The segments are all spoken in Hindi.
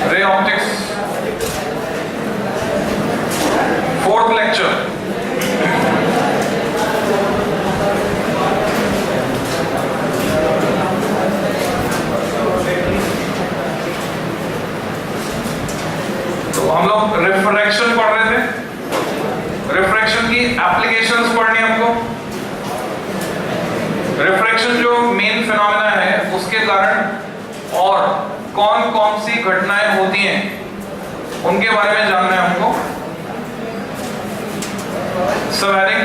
Ray optics, fourth lecture. तो हम लोग रिफ्रैक्शन पढ़ रहे थे, रिफ्रैक्शन की एप्लीकेशंस पढ़नी हमको। रिफ्रैक्शन जो मेन फिनोमेना है उसके कारण और कौन कौन सी घटनाएं होती हैं उनके बारे में जानना है हमको। Several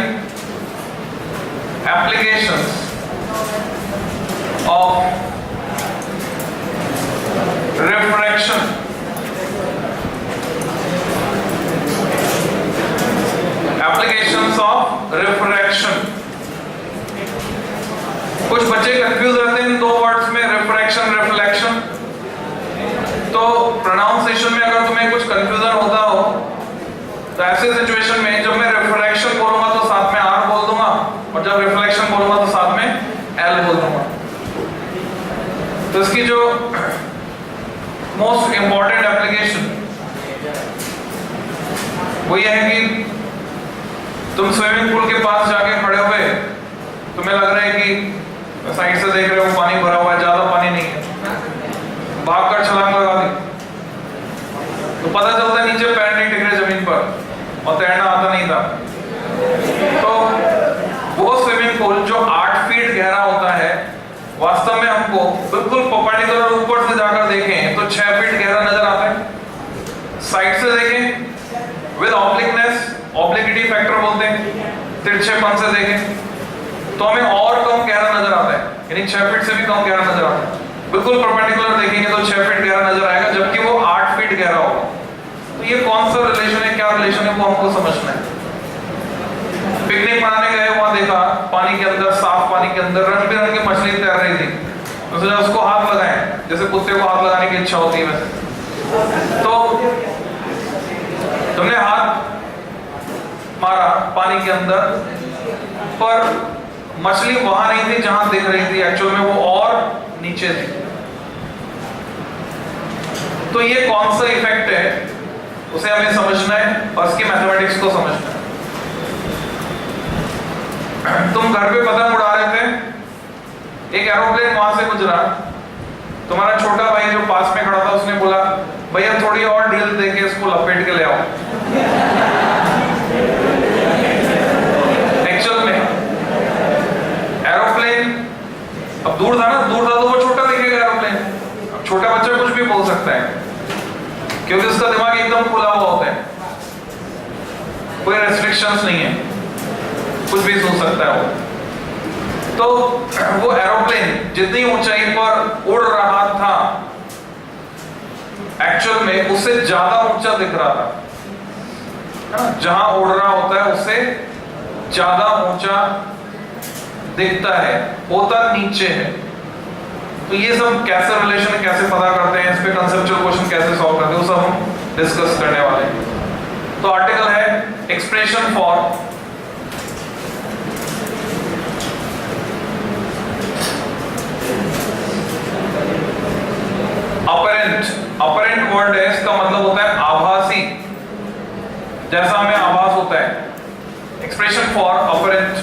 applications of refraction, applications of refraction. कुछ बच्चे कंफ्यूज रहते हैं इन दो वर्ड्स में, रिफ्रैक्शन रिफ्लेक्शन। तो प्रोनाउंसिएशन में अगर तुम्हें कुछ कंफ्यूजन होता हो तो ऐसे सिचुएशन में जब मैं रिफ्रैक्शन बोलूंगा तो साथ में आर बोल दूंगा और जब रिफ्लेक्शन बोलूंगा तो साथ में एल बोल दूंगा। तो इसकी जो मोस्ट इंपॉर्टेंट एप्लीकेशन वो ये है कि तुम स्विमिंग पूल के पास जाके खड़े हुए, तुम्हें लग रहा है कि साइड से देख रहे हो पानी भरा हुआ है, ज्यादा पानी नहीं है, भागकर छलांग लगा दी तो पता चलता है नीचे पैर नहीं टिक रहे जमीन पर और तैरना आता नहीं था। तो वो स्विमिंग पूल जो 8 फीट गहरा होता है, वास्तव में हमको बिल्कुल परपेंडिकुलर ऊपर से जाकर देखें तो 6 फीट गहरा नजर आता है। साइड से देखें विद ऑब्लिकनेस, ऑब्लिक्विटी फैक्टर बोलते हैं, तिरछेपन से देखें तो हमें और कम गहरा नजर आता है, यानी 6 फीट से भी कम गहरा नजर आता है। बिल्कुल परपेंडिकुलर देखेंगे तो 6 फीट गहरा नजर आएगा, जबकि वो 8 फीट गहरा होगा। तो ये कौन सा रिलेशन है, क्या रिलेशन है, वो हमको समझना है। पिकनिक मनाने गए, वहां देखा पानी के अंदर, साफ पानी के अंदर रंग बिरंगी मछली तैर रही थी, तो सोचा उसको हाथ लगाएं, जैसे कुत्ते को हाथ लगाने की इच्छा होती है वैसे। तो तुमने हाथ मारा पानी के अंदर, पर मछली वहां नहीं थी जहां दिख रही थी, एक्चुअल में वो और नीचे थी। तो ये कौन सा इफेक्ट है उसे हमें समझना है और उसकी मैथमेटिक्स को समझना है। तुम घर पे पतंग उड़ा रहे थे, एक एरोप्लेन वहां से गुजरा, तुम्हारा छोटा भाई जो पास में खड़ा था उसने बोला भैया थोड़ी और ढील देके इसको लपेट के ले आओ। एक्चुअल में एरोप्लेन अब दूर था तो वो छोटा दिखेगा एरोप्लेन। अब छोटा बच्चा कुछ भी बोल सकता है क्योंकि उसका दिमाग एकदम खुला हुआ होता है, कोई रेस्ट्रिक्शंस नहीं है, कुछ भी सोच सकता है वो। तो वो एरोप्लेन जितनी ऊंचाई पर उड़ रहा था, एक्चुअल में उससे ज्यादा ऊंचा दिख रहा था। जहां उड़ रहा होता है उससे ज्यादा ऊंचा दिखता है, होता नीचे है। तो ये सब कैसे रिलेशन है, कैसे पता करते हैं, इस पे कंसेप्चुअल क्वेश्चन कैसे सॉल्व करते हैं, वो सब हम डिस्कस करने वाले हैं। तो आर्टिकल है expression for apparent. Apparent word है, इसका मतलब होता है आभासी, जैसा हमें आभास होता है। Expression for apparent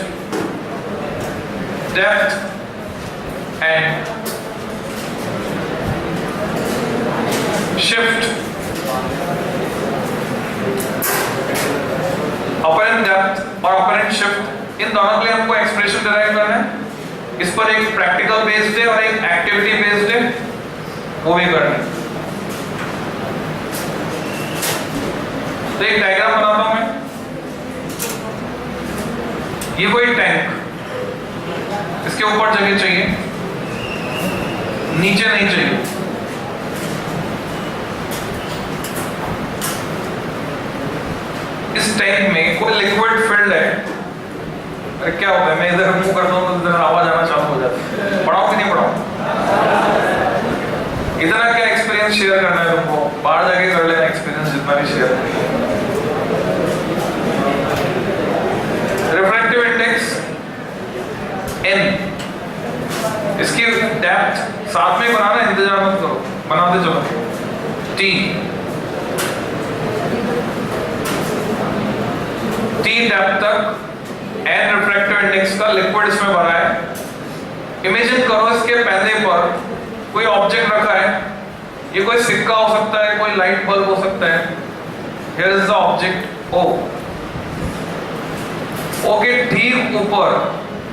depth and shift. Apparent depth और अपरेंट शिफ्ट, इन दोनों के लिए हमको एक्सप्रेशन डिराइव करना है। इस पर एक प्रैक्टिकल बेस्ड है और एक एक्टिविटी बेस्ड है, वो भी करना है। तो एक डायग्राम बनाता हूं मैं। ये कोई टैंक, इसके ऊपर जगह चाहिए, नीचे नहीं चाहिए। इस टैंक में कोई लिक्विड फिल्ड है। अरे क्या होता है, मैं इधर मुंह करता हूं तो इधर आवाज आना चालू हो जाती है। पढ़ाऊं कि नहीं पढ़ाऊं? इतना क्या एक्सपीरियंस शेयर करना है तुमको, बाहर जाके कर लेना एक्सपीरियंस जितना भी शेयर। रिफ्रैक्टिव इंडेक्स n, इसकी डेप्थ साथ में बनाना, इंतजार मत करो, बनाते चलो। टी डेप्थ तक एन रिफ्रैक्टिव इंडेक्स का लिक्विड इसमें भरा है। इमेजिन करो इसके पैदे पर कोई ऑब्जेक्ट रखा है, ये कोई सिक्का हो सकता है, कोई लाइट बल्ब हो सकता है। Here is the object O। O के ठीक ऊपर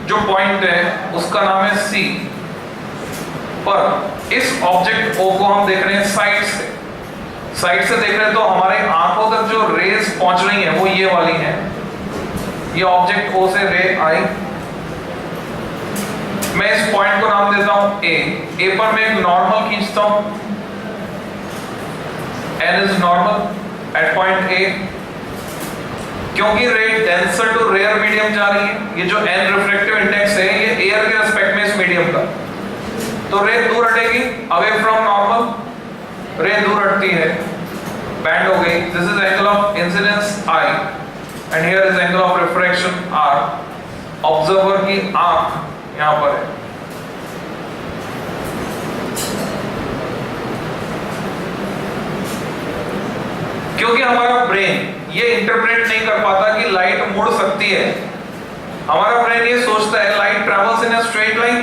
जो पॉइंट है उसका नाम है C। पर इस ऑब्जेक्ट O को हम देख रहे हैं साइड से देख रहे हैं, तो हमारे आंखों तक जो रेज पहुंच रही है वो ये वाली है। ये ऑब्जेक्ट O से रे आई, मैं इस पॉइंट को नाम देता हूं A पर मैं एक नॉर्मल खींचता हूं, N is normal at point A। क्योंकि रे डेंसर टू रेयर मीडियम जा रही है, ये जो N रिफ्रैक्टिव इंडेक्स है ये एयर के रिस्पेक्ट में इस मीडियम का, तो रे दूर हटेगी अवे फ्रॉम नॉर्मल, रे दूर हटती है, बैंड हो गई। This is angle of incidence I and here is angle of refraction R। Observer की आंख यहां पर है। क्योंकि हमारा ब्रेन ये इंटरप्रेट नहीं कर पाता कि लाइट मुड़ सकती है, हमारा ब्रेन ये सोचता है light travels in a straight line,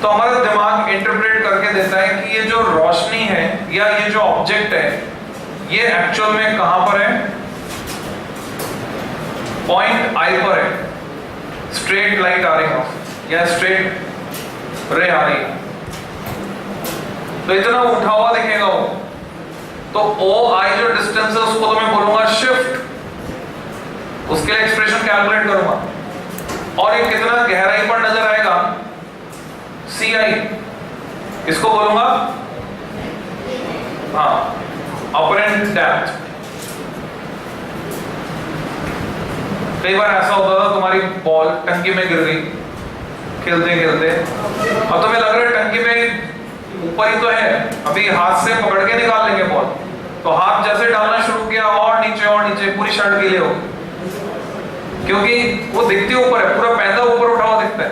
तो हमारा दिमाग इंटरप्रेट करके देता है कि ये जो रोशनी है या ये जो ऑब्जेक्ट है ये एक्चुअल में कहां पर है, पॉइंट I पर है। स्ट्रेट लाइट आ रही है या स्ट्रेट रे आ रही है, तो इतना उठा हुआ दिखेगा वो, तो OI जो डिस्टेंस है उसको तो मैं बोलूंगा शिफ्ट, उसके लिए एक्सप्रेशन कैलकुलेट करूंगा। और ये कितना गहराई पर नजर आएगा, CI, इसको बोलूंगा अपरेंट डेप्थ। कई बार ऐसा होता था तुम्हारी बॉल टंकी में गिर गई खेलते खेलते, और तुम्हें लग रहा है टंकी में ऊपर ही तो है, अभी हाथ से पकड़ के निकाल लेंगे बॉल, तो हाथ जैसे डालना शुरू किया और नीचे पूरी शर्ट गीले हो, क्योंकि वो दिखती ऊपर है, पूरा पैदा ऊपर उठा हुआ दिखता है।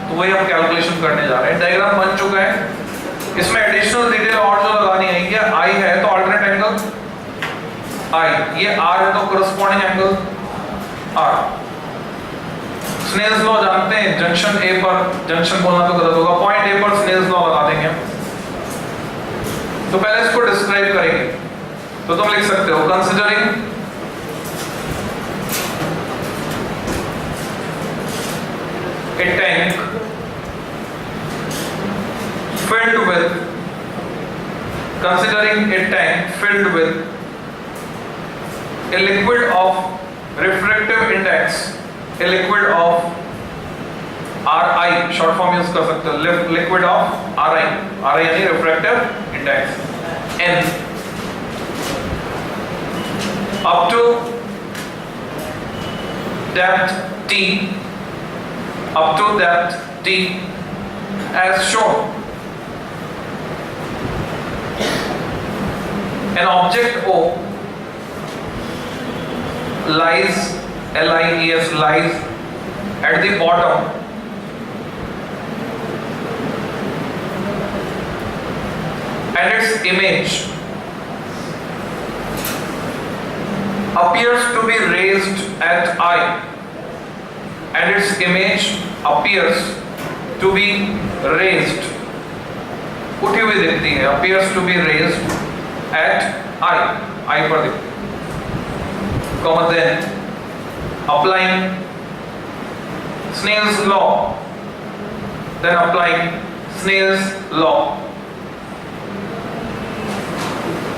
तो वही हम कैलकुलेशन करने जा रहे हैं। डायग्राम बन चुका है, इसमें एडिशनल डिटेल और जो लगानी है, ये I है तो अल्टरनेट एंगल I, ये R है तो corresponding angle R। Snell's law जानते हैं, जंक्शन A पर, जंक्शन बोलना तो गलत होगा, पॉइंट A पर स्नेल्स लॉ लगा देंगे। तो पहले इसको डिस्क्राइब करेंगे, तो तुम लिख सकते हो considering a tank filled with, considering a tank filled with a liquid of refractive index, a liquid of RI, short form use कर सकते हो, liquid of RI यानी refractive index N, up to depth T, up to depth T as shown. An object O lies, LIES, lies at the bottom and its image appears to be raised at I, and its image appears to be raised, उठी हुई दिखती है, appears to be raised at I पर दिखती है। Comma then applying Snell's law, then applying Snell's law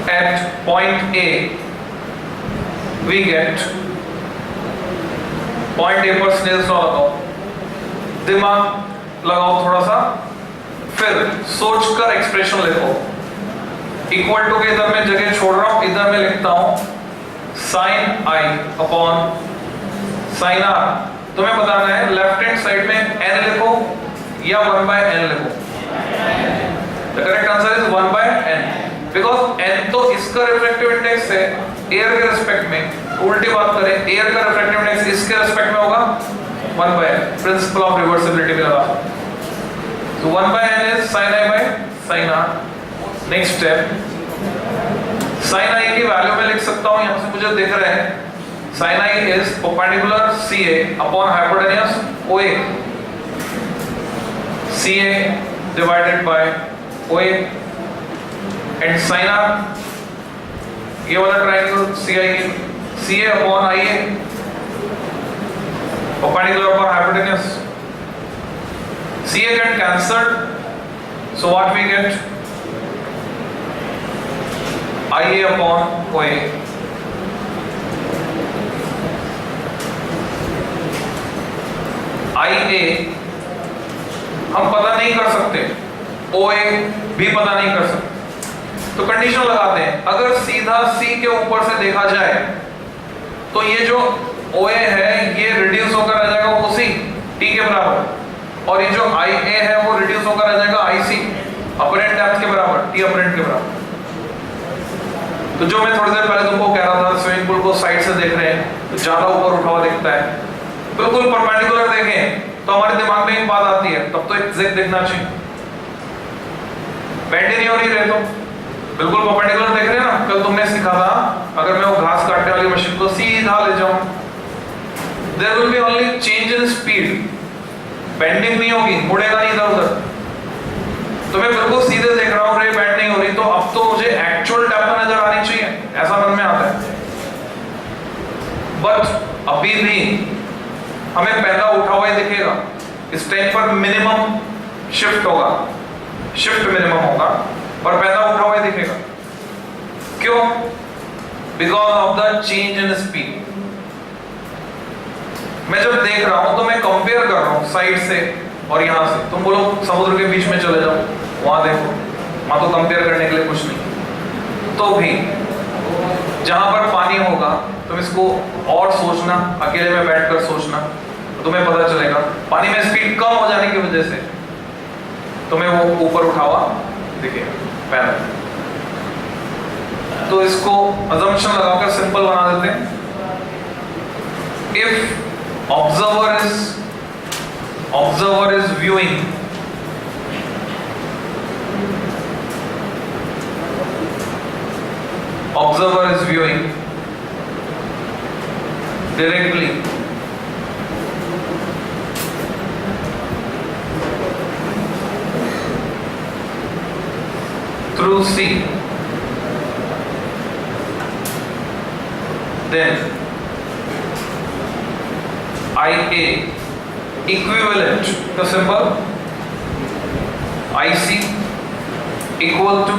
at point A, we get point A पर Snell's law लगाओ, दिमाग लगाओ थोड़ा सा, फिर सोचकर एक्सप्रेशन लिखो। इक्वल टू के इधर मैं जगह छोड़ रहा हूं, इधर मैं लिखता हूं sin I upon sin R। तुम्हें बताना है लेफ्ट हैंड साइड में n लिखो या 1/n लिखो। The correct answer is 1/n, because n तो इसका रिफ्रैक्टिव इंडेक्स है एयर के रिस्पेक्ट में, उल्टी बात करें एयर का रिफ्रैक्टिव इंडेक्स इसके रिस्पेक्ट में होगा 1/n, प्रिंसिपल ऑफ रिवर्सिबिलिटी में लगा। So 1/n is sin I by sin R। Next step, sine I की वैल्यू में लिख सकता हूं, यहां से मुझे दिख रहे हैं sine I is perpendicular CA upon hypotenuse OA, CA divided by OA and sine R, ये वाला triangle CA upon IA perpendicular upon hypotenuse. CA get cancelled, so what we get? IA upon OA. IA हम पता नहीं कर सकते, OA भी पता नहीं कर सकते, तो कंडीशन लगाते हैं, अगर सीधा C के ऊपर से देखा जाए तो ये जो OA है ये रिड्यूस होकर आ जाएगा OC T के बराबर, और ये जो IA है वो रिड्यूस होकर आ जाएगा IC अपरेंट डेप्थ के बराबर, T अपरेंट के बराबर। तो जो मैं थोड़ी देर पहले तुमको कह रहा था, स्विमिंग पूल को साइड से देख रहे हैं तो ज्यादा ऊपर उठा हुआ दिखता है, बिल्कुल परपेंडिकुलर देखें तो हमारे दिमाग में एक बात आती है, तब तो एग्जैक्ट दिखना चाहिए, बेंड नहीं हो रही रहे तो बिल्कुल परपेंडिकुलर देख रहे हैं ना। कल तुमने सीखा था अगर मैं वो घास काटने वाली मशीन को सीधा ले जाऊं, there will be only change in speed, bending नहीं होगी, मुड़ेगा नहीं इधर उधर, तो मैं बिल्कुल सीधे देख रहा हूं, रे बेंड नहीं हो रही, तो अब तो मुझे एक्चुअल डेप्थ नजर आनी चाहिए, ऐसा मन में आता है। बट अभी भी हमें पहला उठा हुआ ही दिखेगा, इस टाइम पर मिनिमम शिफ्ट होगा, शिफ्ट मिनिमम होगा और पहला उठा हुआ ही दिखेगा। क्यों? Because of the change in speed. मैं जब देख रहा हूं तो मैं कंपेयर कर रहा हूं साइड से और यहां से, तुम बोलो समुद्र के बीच में चले जाओ, वहां देखो, वहां तो कंपेयर करने के लिए कुछ नहीं, तो भी जहां पर पानी होगा तुम इसको और सोचना, अकेले में बैठकर सोचना, तो तुम्हें पता चलेगा पानी में स्पीड कम हो जाने की वजह से तुम्हें वो ऊपर उठा हुआ दिखेगा पहले। तो इसको अजम्पशन लगाकर सिंपल बना देते हैं, if observer is viewing directly through C, then IA equivalent to symbol IC equal to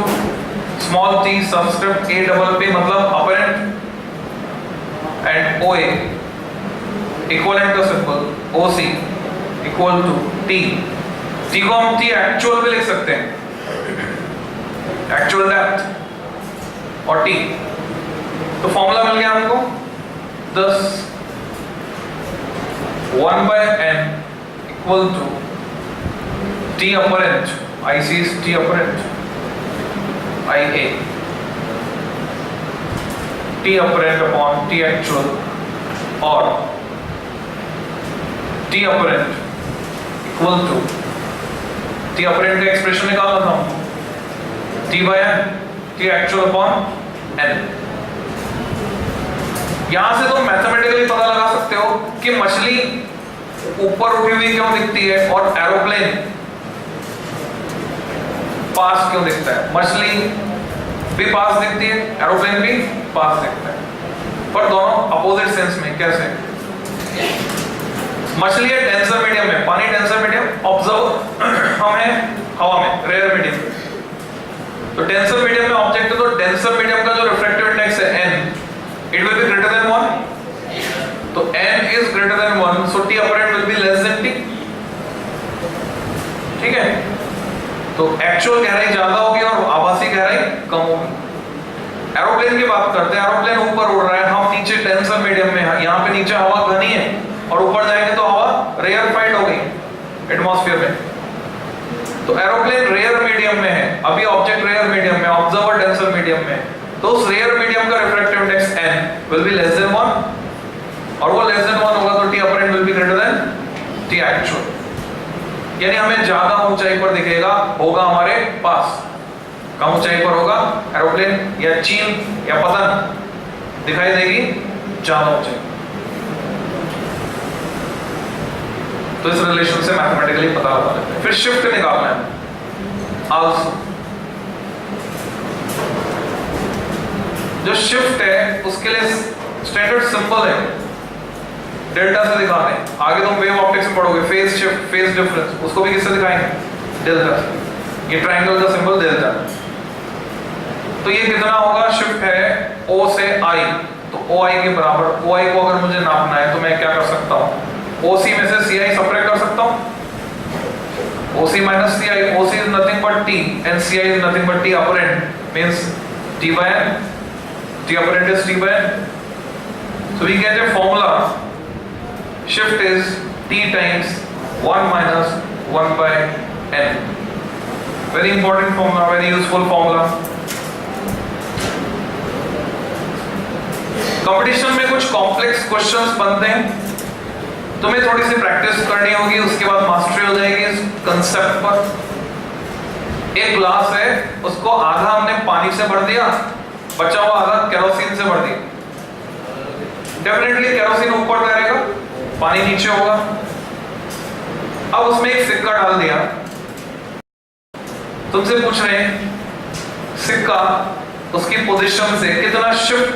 small t subscript A double P मतलब apparent, and OA equivalent to symbol OC equal to T। T को हम T actual भी लिख सकते हैं, actual depth और T, तो फॉर्मूला मिल गया हमको 10 1/n equal to T apparent, IC is T apparent, IA T apparent upon T actual, or T apparent equal to T apparent का एक्सप्रेशन निकालना था T/n, T actual upon n। यहां से तुम मैथमेटिकली पता लगा सकते हो कि मछली ऊपर उठी हुई क्यों दिखती है और एरोप्लेन पास क्यों दिखता है। मछली भी पास दिखती है, एरोप्लेन भी पास दिखता है, पर दोनों अपोजिट सेंस में। कैसे? मछली है डेंसर मीडियम में, पानी डेंसर मीडियम, ऑब्जर्व हम हैं हवा में, रेयर मीडियम। तो डेंसर मीडियम में ऑब्जेक्ट है, तो डेंसर मीडियम का जो रिफ्रैक्टिव इंडेक्स है n, it will be greater than 1, तो n is greater than 1, so T apparent will be less than T। ठीक है, तो एक्चुअल गहराई ज्यादा होगी और आभासी गहराई कम होगी। एरोप्लेन की बात करते हैं, एरोप्लेन ऊपर उड़ रहा है, हम नीचे डेंसर मीडियम में हैं, यहाँ पे नीचे हवा घनी है और ऊपर जाएंगे तो हवा रेयरफाइड हो गई एटमॉस्फेयर में। तो एरोप्लेन रेयर मीडियम में है, अभी ऑब्जेक्ट रेयर मीडियम में, ऑब्जर्वर डेंसर मीडियम में, तो उस रेयर मीडियम का refractive index n will be less than 1, और वो less than 1 होगा तो T apparent will be greater than T actual, यानी हमें ज्यादा ऊंचाई पर दिखेगा, होगा हमारे पास। कम ऊंचाई पर होगा एरोप्लेन, या चील या पतंग दिखाई देगी ज्यादा ऊंचाई। तो इस रिलेशन से मैथमेटिकली पता लगा लेते हैं। फिर शिफ्ट निकालना है आल्सो। जो शिफ्ट है उसके लिए स्टैंडर्ड सिंबल है, डेल्टा से दिखाते हैं। आगे तुम वेव ऑप्टिक्स में पढ़ोगे, फेज शिफ्ट, फेज डिफरेंस, उसको भी किससे दिखाएंगे? डेल्टा से। ये ट्रायंगल का सिंबल डेल्टा। तो ये कितना होगा? शिफ्ट है O से I, तो OI के बराबर। OI को अगर मुझे नापना है तो मैं क्या कर सकता हूँ? OC में से CI सब्ट्रैक्ट कर सकता हूँ। OC minus CI, OC is nothing but T and CI is nothing but T apparent, means T by N. T apparent is T by N. So we get a formula. Shift is T times 1 minus 1 by N. Very important formula, very useful formula. Competition में कुछ कॉम्प्लेक्स क्वेश्चंस बनते हैं, तुम्हें थोड़ी सी प्रैक्टिस करनी होगी, उसके बाद मास्टरी हो जाएगी इस कंसेप्ट पर। एक ग्लास है, उसको आधा हमने पानी से भर दिया, बचा हुआ आधा केरोसिन से भर दिया। डेफिनेटली केरोसिन ऊपर तैरेगा, पानी नीचे होगा। अब उसमें एक सिक्का डाल दिया, तुमसे पूछ रहे हैं सिक्का उसकी पोजीशन से कितना शिफ्ट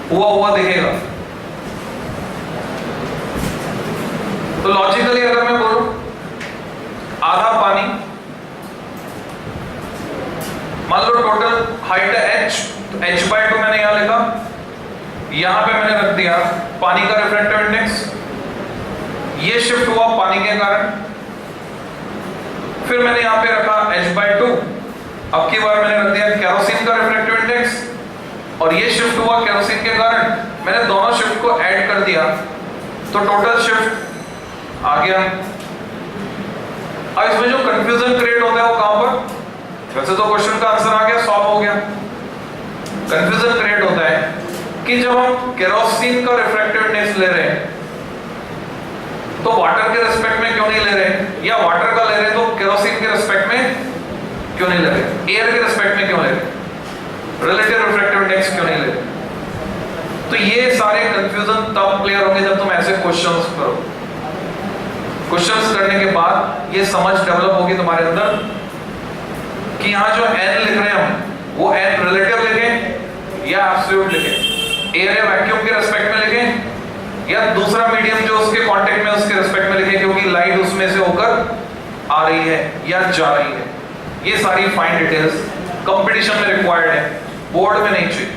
हुआ दिखेगा। तो लॉजिकली अगर मैं बोलूं आधा पानी, मान लो टोटल हाइट है h, तो h/2 मैंने यहां लिखा, यहां पे मैंने रख दिया पानी का रिफ्रैक्टिव इंडेक्स, ये शिफ्ट हुआ पानी के कारण। फिर मैंने यहां पे रखा h/2, अब की बार मैंने रख दिया केरोसिन का रिफ्रैक्टिव इंडेक्स, और ये शिफ्ट हुआ केरोसिन के कारण। मैंने दोनों शिफ्ट को ऐड कर दिया, तो टोटल शिफ्ट आ गया। अब इसमें जो कंफ्यूजन क्रिएट होता है वो कहां पर? वैसे तो क्वेश्चन का आंसर आ गया, सॉल्व हो गया। कंफ्यूजन क्रिएट होता है कि जब हम केरोसिन का रिफ्रैक्टिव इंडेक्स ले रहे हैं तो वाटर के रिस्पेक्ट में क्यों नहीं ले रहे, या वाटर का ले रहे हैं तो केरोसिन के रिस्पेक्ट में क्यों नहीं ले रहे, एयर के रिस्पेक्ट में क्यों ले रहे, रिलेटिव रिफ्रैक्टिव इंडेक्स क्यों नहीं ले रहे? तो ये सारे कंफ्यूजन तब क्लियर होंगे जब तुम ऐसे क्वेश्चंस करो। क्वेश्चंस करने के बाद ये समझ डेवलप होगी तुम्हारे अंदर कि यहाँ जो n लिख रहे हैं हम, वो n रिलेटिव लिखें या एब्सोल्यूट लिखें, एयर या वैक्यूम के रिस्पेक्ट में लिखें, या दूसरा मीडियम जो उसके कांटेक्ट में उसके रिस्पेक्ट में लिखें, क्योंकि लाइट उसमें से होकर आ रही है या जा रही है। ये सारी फाइन डिटेल्स कंपटीशन में रिक्वायर्ड है, बोर्ड में नहीं चाहिए।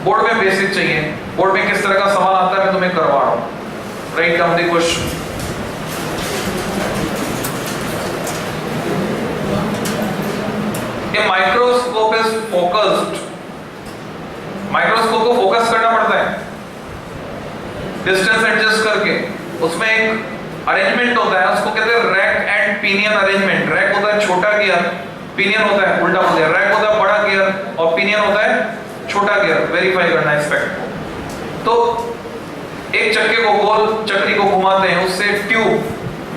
बोर्ड में बेसिक चाहिए। बोर्ड में किस तरह का सवाल आता है मैं तुम्हें करवा रहा हूं। Write down the question. A microscope is focused. Microscope को फोकस करना पड़ता है डिस्टेंस एडजस्ट करके। उसमें एक अरेंजमेंट होता है, उसको कहते हैं rack and pinion arrangement. Rack होता है छोटा गियर, पिनियन होता है उल्टा बोल दिया, रैक होता है बड़ा गियर और पिनियन होता है छोटा गियर। वेरीफाई करना है इस फैक्ट को। तो एक चक्के को, गोल चक्री को घुमाते हैं, उससे ट्यूब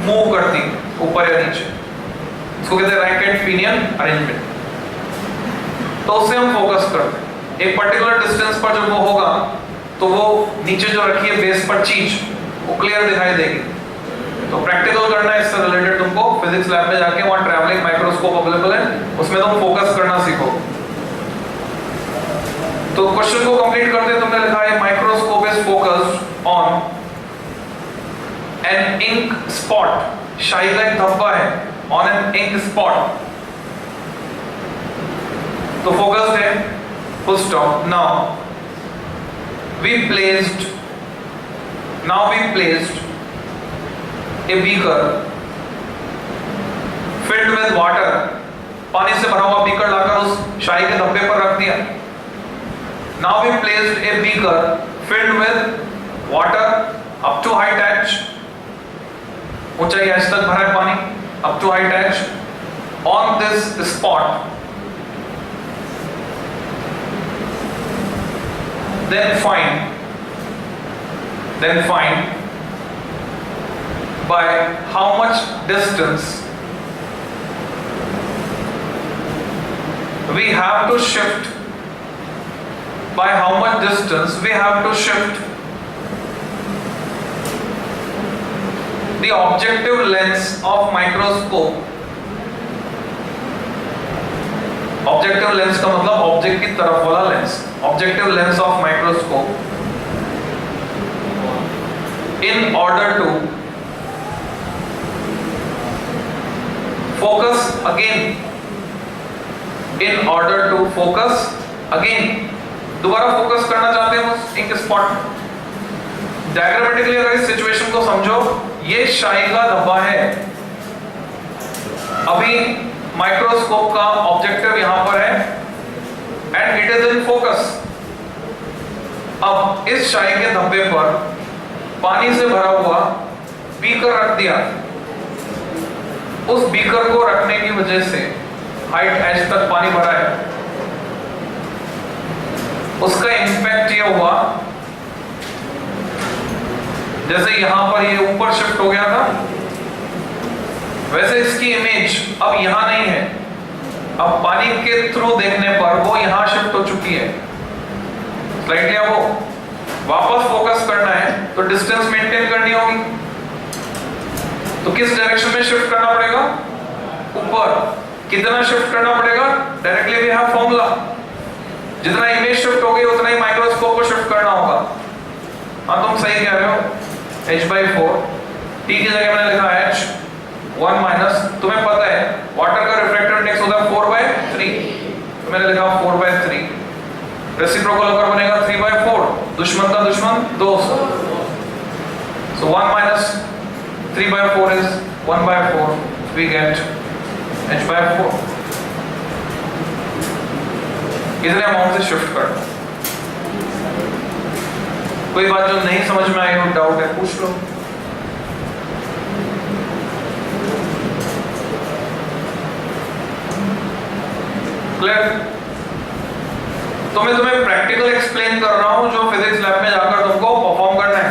मूव करती है ऊपर या नीचे, इसको कहते हैं रैक एंड पिनियन अरेंजमेंट। तो उससे हम फोकस करते हैं। एक पर्टिकुलर डिस्टेंस पर जब वो होगा तो वो नीचे जो रखी है बेस पर चीज वो क्लियर दिखाई देगी। तो प्रैक्टिकल करना है इससे रिलेटेड तुमको फिजिक्स लैब में जाके, वहां ट्रैवलिंग माइक्रोस्कोप अवेलेबल है, उसमें तुम फोकस करना सीखो। तो क्वेश्चन को कंप्लीट करते तुमने लिखा है microscope is focused on an ink spot. शाही का एक धब्बा है, ऑन एन इंक स्पॉट, तो फोकस्ड है, full stop. Now we placed a beaker filled with water। पानी से भरा हुआ बीकर लाकर उस शाही के धब्बे पर रख दिया। Now we placed a beaker filled with water up to height h, ऊंचाई h तक भरा है पानी, up to height h, on this spot। Then find by how much distance we have to shift. By how much distance we have to shift the objective lens of microscope. Objective lens का मतलब ऑब्जेक्ट की तरफ वाला lens. Objective lens of microscope in order to focus again. In order to focus again. दोबारा फोकस करना चाहते हैं उस एक स्पॉट. डायग्रामेटिकली अगर इस सिचुएशन को समझो, ये शाई का धब्बा है. अभी माइक्रोस्कोप का ऑब्जेक्टिव यहां पर है and it is in focus. अब इस शाई के धब्बे पर पानी से भरा हुआ बीकर रख दिया. उस बीकर को रखने की वजह से हाइट एज तक पानी भरा है. उसका इंपैक्ट ये हुआ जैसे यहां पर ये ऊपर शिफ्ट हो गया था, वैसे इसकी इमेज अब यहां नहीं है. अब पानी के थ्रू देखने पर वो यहां शिफ्ट हो चुकी है. स्लाइडली अब वो वापस फोकस करना है तो डिस्टेंस मेंटेन करनी होगी. तो किस डायरेक्शन में शिफ्ट करना पड़ेगा? ऊपर. कितना शिफ्ट करना पड़ेगा? Directly we have formula. जितना इमेज शिफ्ट होगी उतना ही माइक्रोस्कोप को शिफ्ट करना होगा. हाँ, तुम सही कह रहे हो. h/4 t की जगह मैंने लिखा h 1 माइनस. तुम्हें पता है वाटर का रिफ्रैक्टिव इंडेक्स होता है 4/3, तो मैंने लिखा 4/3. रेसिप्रोकल होकर बनेगा 3/4. दुश्मन का दुश्मन दोस्त. So 1 minus 3/4 is 1/4. We get h/4. इतने अमाउंट से शिफ्ट करना. कोई बात जो नहीं समझ में आई हो, डाउट है, पूछ लो. क्लियर? तो मैं तुम्हें प्रैक्टिकल एक्सप्लेन कर रहा हूं जो फिजिक्स लैब में जाकर तुमको परफॉर्म करना है.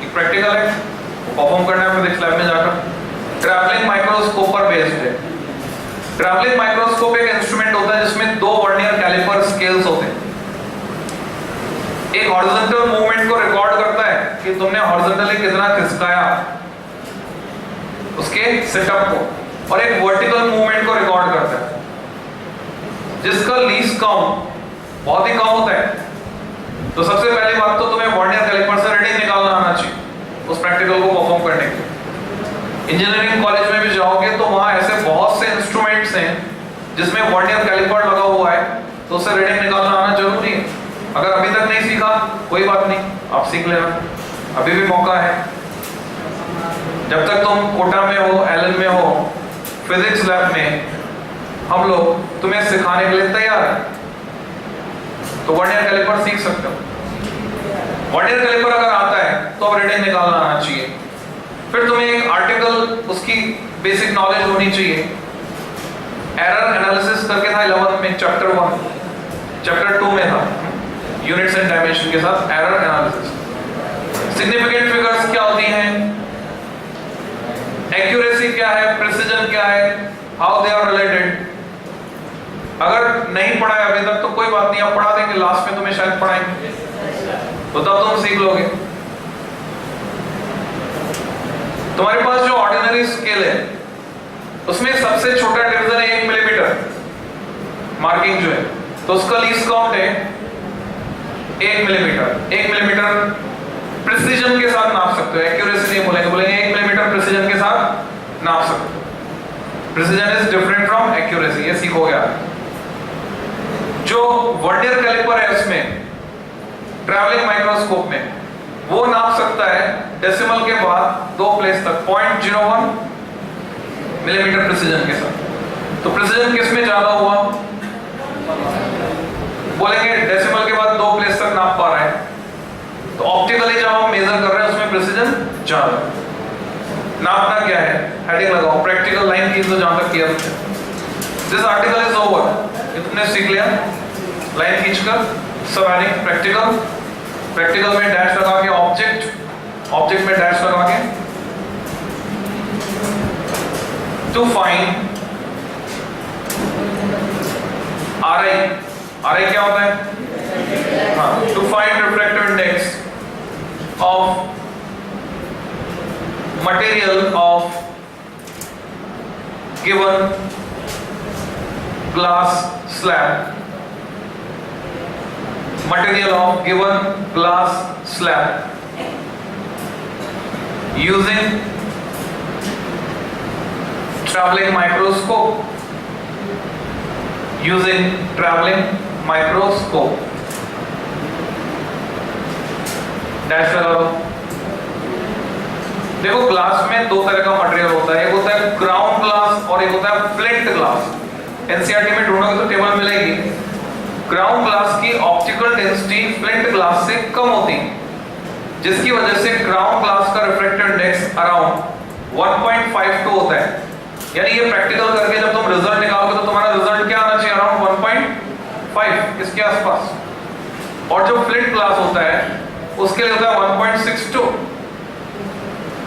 एक प्रैक्टिकल है, परफॉर्म करना है फिजिक्स लैब में जाकर. ट्रैवलिंग माइक्रोस्कोप पर बेस्ड है. ट्रैवलिंग माइक्रोस्कोप एक इंस्ट्रूमेंट होता है जिसमें 2 वर्नियर कैलिपर स्केल्स होते हैं. एक हॉरिजॉन्टल मूवमेंट को रिकॉर्ड करता है कि तुमने हॉरिजॉन्टली कितना खिसकाया उसके सेटअप को, और एक वर्टिकल मूवमेंट को रिकॉर्ड करता है जिसका लीस्ट काउंट बहुत ही कम होता है. तो सबसे पहली बात तो तुम्हें वर्नियर कैलिपर से रीडिंग निकालना आना चाहिए उस प्रैक्टिकल को परफॉर्म करने के लिए. इंजीनियरिंग कॉलेज में भी जाओगे तो वहां ऐसे बहुत से इंस्ट्रूमेंट्स हैं जिसमें वर्नियर कैलिपर लगा हुआ है, तो उससे रीडिंग निकालना आना जरूरी है. अगर अभी तक नहीं सीखा कोई बात नहीं, आप सीख लेना, अभी भी मौका है. जब तक तुम कोटा में हो, एलन में हो, फिजिक्स लैब में हम लोग तुम्हें सिखाने के लिए तैयार हैं. तो वर्नियर कैलिपर सीख सकते हो. वर्नियर कैलिपर अगर आता है तो अब रीडिंग निकालना आना चाहिए. फिर तुम्हें एक आर्टिकल, उसकी बेसिक नॉलेज होनी चाहिए. एरर एनालिसिस करके था 11th में, चैप्टर 1. चैप्टर 2 में था यूनिट्स एंड डायमेंशन के साथ एरर एनालिसिस. सिग्निफिकेंट फिगर्स क्या होती हैं, एक्यूरेसी क्या है, प्रिसिजन क्या है, हाउ दे आर रिलेटेड. अगर नहीं पढ़ा है अभी तक तो कोई बात नहीं, आप पढ़ा देंगे, लास्ट में तुम्हें शायद पढ़ाएंगे, तो तब तुम सीख लोगे. तुम्हारे पास जो ऑर्डिनरी स्केल है उसमें सबसे छोटा डिवीजन है 1 मिलीमीटर मार्किंग जो है, तो उसका लीस्ट काउंट है 1 मिलीमीटर. 1 मिलीमीटर प्रिसीजन के साथ नाप सकते हो, एक्यूरेसी नहीं बोलेंगे, बोलेंगे 1 मिलीमीटर प्रिसीजन के साथ नाप सकते हो. Precision is different from accuracy, ये सीखोगे आप. जो वर्नियर कैलिपर है उसमें ट्रैवलिंग माइक्रोस्कोप में वो नाप सकता है डेसिमल के बाद 2 प्लेस तक 0.01 मिलीमीटर प्रिसीजन के साथ. तो प्रिसीजन किस में ज्यादा हुआ, बोलेंगे डेसिमल के बाद 2 प्लेस तक नाप पा रहा है, तो ऑप्टिकली जब हम मेजर कर रहे हैं उसमें प्रिसीजन ज्यादा. नापना क्या है, हेडिंग लगाओ, प्रैक्टिकल लाइन खींच दो जहां तक किया. दिस आर्टिकल इज ओवर, ये तुमने सीख लिया. लाइन खींचकर सब हेडिंग प्रैक्टिकल, प्रैक्टिकल में डैश लगा के ऑब्जेक्ट, ऑब्जेक्ट में डैश लगा के टू फाइंड RI क्या होता है? हाँ, to find refractive index of material of given glass slab, material of given glass slab using traveling microscope, dash लगा दो। देखो ग्लास में दो तरह का मटेरियल होता है, एक होता है ग्राउंड ग्लास और एक होता है फ्लिंट ग्लास। एनसीईआरटी में ढूंढोगे तो टेबल मिलेगी। ग्राउंड ग्लास की ऑप्टिकल डेंसिटी फ्लिंट ग्लास से कम होती है, जिसकी वजह से ग्राउंड ग्लास का रिफ्रैक्टिव इंडेक्स अराउंड 1.52 होता है। यानी ये प्रैक्टिकल करके जब तुम रिजल्ट निकालोगे तो तुम्हारा रिजल्ट क्या आना चाहिए? अराउंड 1.5 इसके आसपास। और जो फ्लिंट ग्लास होता है उसके लिए होता है 1.62।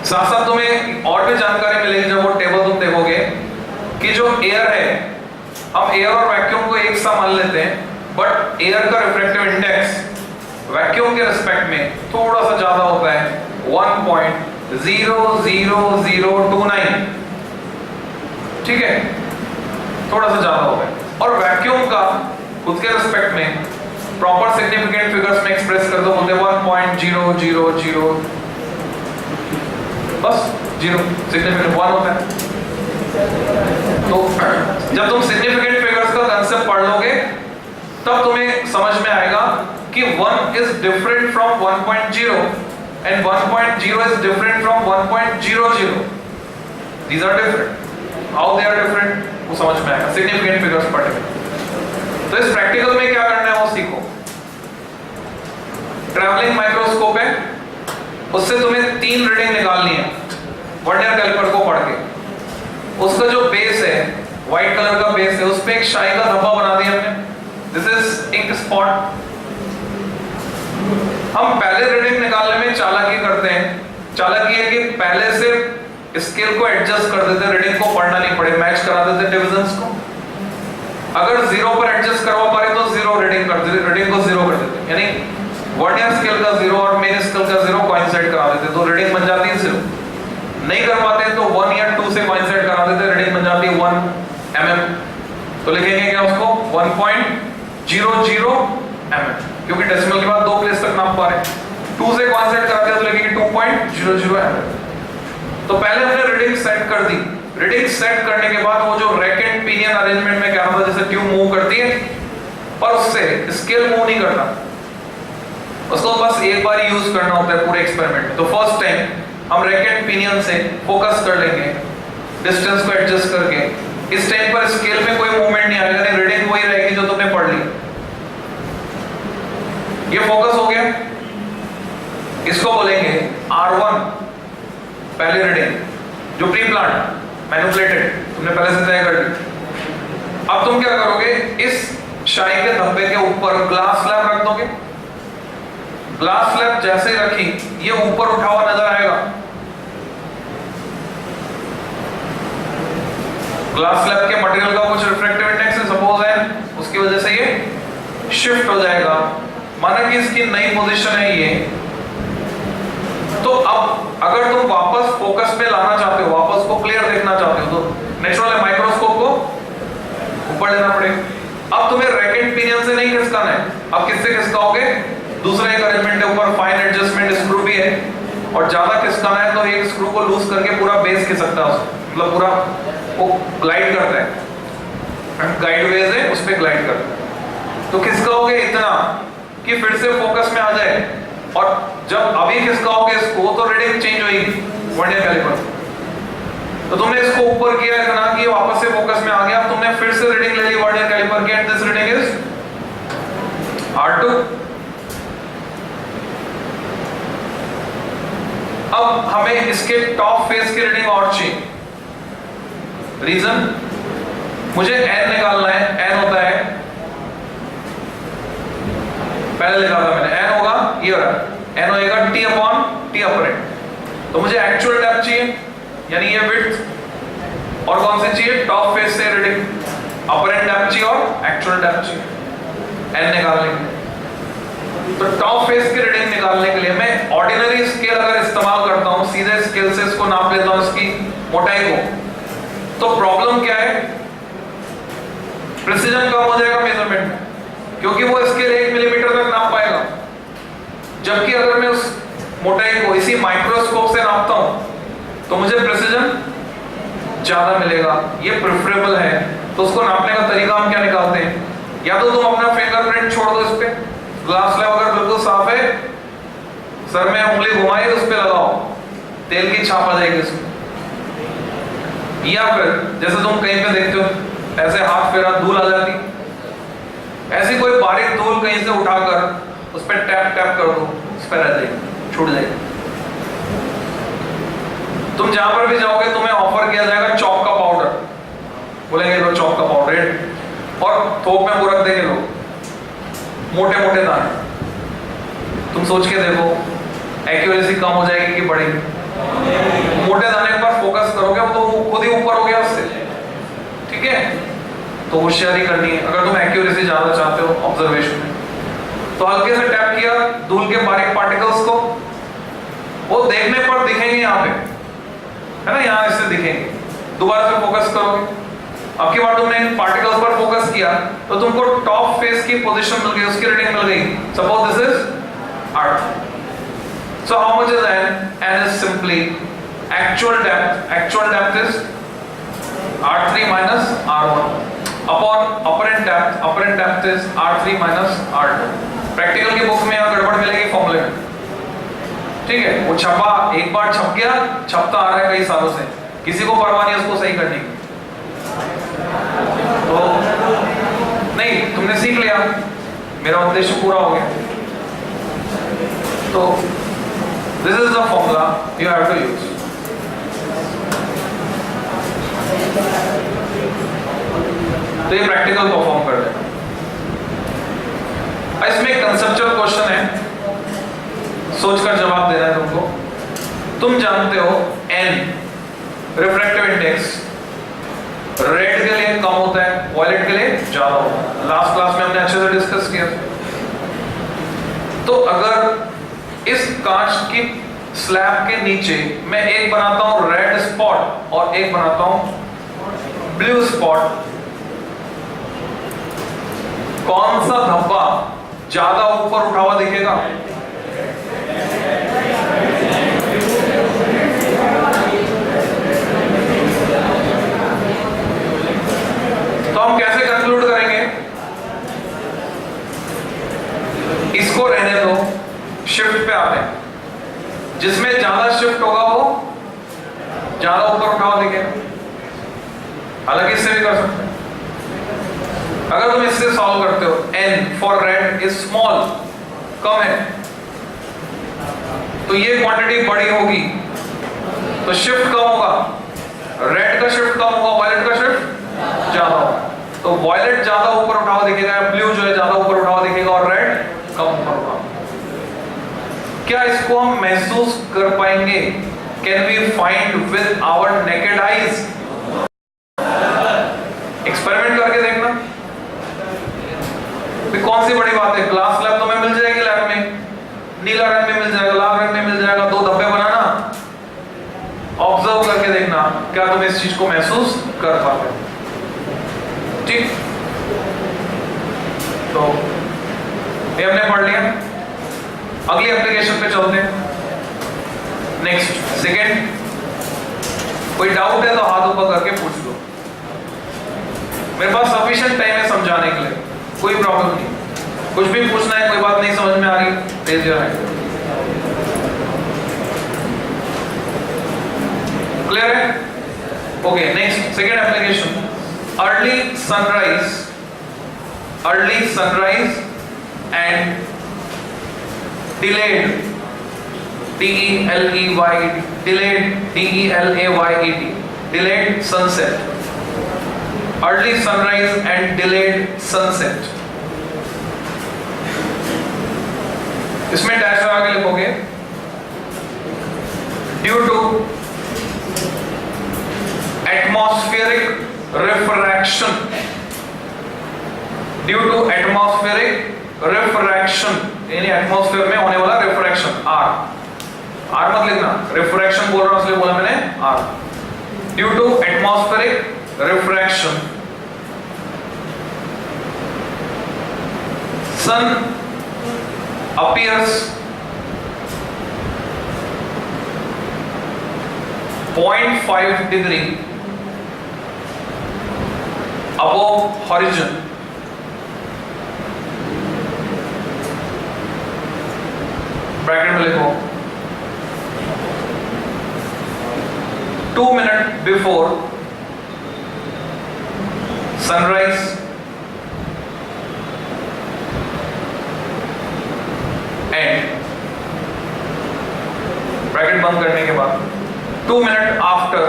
साथ साथ तुम्हें और भी जानकारी मिलेगी जब वो टेबल तुम देखोगे कि जो एयर है, हम एयर और वैक्यूम को एक सा मान लेते हैं, बट एयर का रिफ्रैक्टिव इंडेक्स वैक्यूम के रिस्पेक्ट में थोड़ा सा ज्यादा होता है, 1.00029। ठीक है, थोड़ा सा ज्यादा होता है। और वैक्यूम का खुद के रिस्पेक्ट में प्रॉपर सिग्निफिकेंट फिगर्स में एक्सप्रेस कर दो, बोलते 1.000 बस 0 सिग्निफिकेंट 1 होता है। तो जब तुम सिग्निफिकेंट फिगर्स का कांसेप्ट पढ़ लोगे तब तुम्हें समझ में आएगा कि 1 is different from 1.0 and 1.0 is different from 1.00. These are different. How they are different वो समझ में आएगा सिग्निफिकेंट फिगर्स पढ़ेंगे। तो इस प्रैक्टिकल में क्या करना है वो सीखो। ट्रैवलिंग माइक्रोस्कोप है, उससे तुम्हें 3 रीडिंग निकालनी है वर्नियर कैलिपर को पढ़ के। उसका जो बेस है व्हाइट कलर का बेस है, उस पे एक शाई का धब्बा बना दिया हमने, दिस इज इंक स्पॉट। हम पहले रीडिंग निकालने में चालाकी करते हैं। चालाकी है कि पहले से स्केल को एडजस्ट कर देते, रीडिंग को पढ़ना नहीं पड़े, मैच करा देते डिविजन्स को। अगर 0 पर एडजस्ट करवा पा रहे तो 0 रीडिंग कर देते, रीडिंग को 0 कर देते, यानी वर्नियर स्केल का 0 और मेन स्केल का 0 कोइंसाइड करा देते, तो रीडिंग बन जाती है 0। नहीं कर पाते तो 1 या 2 से कोइंसाइड करा देते, रीडिंग बन जाती है 1 mm। तो लिखेंगे क्या उसको? 1.00 mm, क्योंकि डेसिमल के बाद 2 प्लेस तक नाप पा रहे। 2 से कोइंसाइड करा दिया तो लिखेंगे 2.00 mm। तो पहले हमने रीडिंग सेट कर दी। रीडिंग सेट करने के बाद वो जो रैक एंड पिनियन अरेंजमेंट में क्या होता है, जैसे ट्यूब मूव करती है पर उससे स्केल मूव नहीं करता, उसको बस एक बार यूज करना होता है पूरे एक्सपेरिमेंट में। तो फर्स्ट टाइम हम रैक एंड पिनियन से फोकस कर लेंगे, डिस्टेंस को एडजस्ट करके। इस टाइम पर स्केल में कोई मूवमेंट नहीं आएगा, नहीं रीडिंग वही रहेगी जो तुमने पढ़ ली। ये फोकस हो गया, इसको बोलेंगे R1 पहली रीडिंग, जो प्री प्लान मैनिपुलेटेड तुमने पहले से तय कर ली। अब तुम क्या करोगे, इस शाई के धब्बे के ऊपर ग्लास स्लैब रख दोगे। ग्लास स्लैब जैसे ही रखी ये ऊपर उठा हुआ नजर आएगा। ग्लास स्लैब के मटेरियल का कुछ रिफ्रैक्टिव इंडेक्स है सपोज है, उसकी वजह से ये शिफ्ट हो जाएगा। माना कि इसकी नई पोजीशन है ये, तो अब अगर तुम वापस फोकस पे लाना चाहते हो, वापस को क्लियर देखना चाहते हो, तो नेचुरल है माइक्रोस्कोप को ऊपर लेना पड़ेगा। अब तुम्हें रैक एंड पिनियन से नहीं खिसकाना है, अब किससे खिसकाओगे? दूसरा एक अरेंजमेंट है ऊपर, फाइन एडजस्टमेंट स्क्रू भी है, और ज्यादा खिसकाना है तो एक स्क्रू को लूज करके पूरा बेस खिसकता है, मतलब पूरा वो ग्लाइड करता है, गाइड वेज है उस पे ग्लाइड करता है। तो खिसकाओगे इतना कि फिर से फोकस में आ जाए, और जब अभी खिसकाओगे इसको तो रीडिंग चेंज होगी वर्नियर कैलिपर। तो तुमने इसको ऊपर किया इतना कि वापस से फोकस में आ गया, तुमने फिर से रीडिंग ले ली वर्नियर कैलिपर की, and this reading is R2। अब हमें इसके टॉप फेस की रीडिंग और चाहिए। रीजन, मुझे n निकालना है। n होता है, पहले निकाला मैंने, n होगा ये हो रहा है, n होएगा t अपॉन t अपरेंट। तो मुझे एक्चुअल डेप्थ चाहिए, यानी ये विड्थ, और कौन से चाहिए? टॉप फेस से रीडिंग। अपरेंट डेप्थ चाहिए और एक्चुअल डेप्थ चाहिए, एन निकालने के लिए। तो टॉप फेस की रीडिंग निकालने के लिए मैं ऑर्डिनरी स्केल अगर इस्तेमाल करता हूं, सीधे स्केल से इसको नाप लेता हूं इसकी मोटाई को, तो प्रॉब्लम क्या है, प्रिसीजन कम हो जाएगा मेजरमेंट में, क्योंकि वो स्केल 1 मिलीमीटर तक नाप पाएगा। जबकि अगर मैं उस मोटाई को इसी माइक्रोस्कोप से नापता हूं तो मुझे प्रिसीजन ज्यादा मिलेगा, ये प्रेफरेबल है। तो उसको नापने का तरीका हम क्या निकालते हैं, या तो तुम अपना फिंगरप्रिंट छोड़ दो इस पे, ग्लास स्लैब अगर बिल्कुल साफ है, सर में उंगली घुमाई उस पे लगाओ, तेल की छाप आ जाएगी इसमें। या फिर जैसे तुम कहीं पे देखते हो ऐसे हाथ फेरा धूल आ जाती, ऐसी कोई बारीक धूल कहीं से उठाकर उस पर टैप टैप कर दो, उस पर रह जाएगी, छूट जाएगी। तुम जहां पर भी जाओगे तुम्हें ऑफर किया जाएगा चौक का पाउडर, बोलेंगे लो चौक का पाउडर, और थोक में वो रख देंगे लोग, मोटे मोटे दाने। तुम सोच के देखो एक्यूरेसी कम हो जाएगी कि बढ़ेगी? मोटे दाने पर फोकस करोगे तो वो खुद ही ऊपर हो गया उससे, ठीक है? तो होशियारी करनी है अगर तुम एक्यूरेसी ज्यादा चाहते हो ऑब्जर्वेशन में। तो हल्के से टैप किया धूल के बारीक पार्टिकल्स को, वो देखने पर दिखेंगे यहाँ पे, है ना, यहाँ इससे दिखेंगे। दोबारा से फोकस करोगे, अब की बार तुमने इन पार्टिकल्स पर फोकस किया तो तुमको टॉप फेस की पोजीशन मिल गई, उसकी रीडिंग मिल गई। Suppose this is earth, so how much is n? N is simply actual depth is r3 minus r1 upon apparent depth is r3 minus r2। Practical की बुक में यहाँ गड़बड़ मिलेगी फॉर्मूले में, ठीक है? वो छपा, एक बार छप गया, छपता आ रहा है कई सालों से, किसी को परवाह नहीं उसको सही करने की। तो नहीं, तुमने सीख लिया, मेरा उद्देश्य पूरा हो गया। तो this is the formula you have to use। तो ये प्रैक्टिकल परफॉर्म कर देना। इसमें एक कंसेप्चुअल क्वेश्चन है, सोचकर जवाब देना है तुमको। तुम जानते हो n रिफ्रैक्टिव इंडेक्स रेड के लिए कम होता है, वायलेट के लिए ज्यादा होता है। लास्ट क्लास में हमने अच्छे से डिस्कस किया। तो अगर इस कांच की स्लैब के नीचे मैं एक बनाता हूं रेड स्पॉट और एक बनाता हूं ब्लू स्पॉट, कौन सा धब्बा ज्यादा ऊपर उठा हुआ दिखेगा? तो हम कैसे कंक्लूड करेंगे? इसको रहने दो, शिफ्ट पे आते हैं। जिसमें ज्यादा शिफ्ट होगा वो ज्यादा ऊपर उठाओ दिखेगा। हालांकि इससे भी कर सकते हैं, अगर तुम इससे सॉल्व करते हो n for red is small, कम है, तो ये क्वांटिटी बड़ी होगी तो शिफ्ट कम होगा, रेड का शिफ्ट कम होगा, वायलेट का शिफ्ट ज्यादा होगा। तो वायलेट ज्यादा ऊपर उठा हुआ दिखेगा, ब्लू जो है ज्यादा ऊपर उठा हुआ दिखेगा और रेड कम ऊपर उठा। क्या इसको हम महसूस कर पाएंगे? Can we find with our naked eyes? Experiment करके देखना। कौन सी बड़ी बात है, ग्लास स्लैब तुम्हें मिल जाएगी लैब में, नीला रंग में मिल जाएगा, लाल रंग में मिल जाएगा, 2 धब्बे बनाना, ऑब्जर्व करके देखना क्या तुम इस चीज को महसूस कर पाते हो। ठीक, तो ये हमने पढ़ लिया। अगली एप्लीकेशन पे चलते हैं। नेक्स्ट सेकेंड, कोई डाउट है तो हाथ ऊपर करके पूछ लो, मेरे पास सफिशिएंट टाइम है समझाने के लिए, कोई प्रॉब्लम नहीं। कुछ भी पूछना है, कोई बात नहीं समझ में आ रही, रेज योर हैंड। क्लियर है? Okay, next second application, early sunrise and delayed, D-E-L-E-Y-E-D, delayed, D-E-L-A-Y-E-D, delayed sunset, early sunrise and delayed sunset। इसमें डैश लगा के लिखोगे, due to atmospheric refraction due to atmospheric refraction, यानी एटमॉस्फेयर में होने वाला रिफ्रैक्शन, आर मत लिखना, रिफ्रैक्शन बोल रहा हूं इसलिए बोला मैंने आर। Due to atmospheric refraction sun appears 0.5 degree above horizon bracket में लिखो 2 minutes before sunrise and bracket बंद करने के बाद 2 minutes after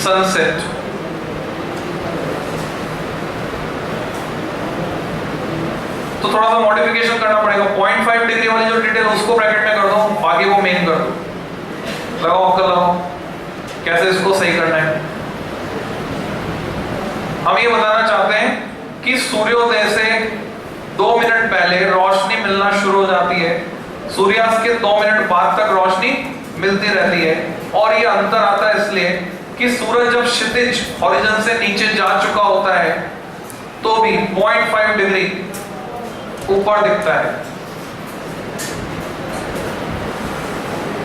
sunset तो थोड़ा सा मॉडिफिकेशन करना पड़ेगा। 0.5 डिग्री वाली जो डिटेल उसको ब्रैकेट में कर दो, बाकी वो मेन कर दो। लगाओ अक्कल लगाओ, कैसे इसको सही करना है। हम ये बताना चाहते हैं कि सूर्योदय से 2 मिनट पहले रोशनी मिलना शुरू हो जाती है, सूर्यास्त के 2 मिनट बाद तक रोशनी मिलती रहती है। और ये अंतर आता है इसलिए कि सूरज जब क्षितिज हॉरिजन से नीचे जा चुका होता है तो भी 0.5 डिग्री ऊपर दिखता है।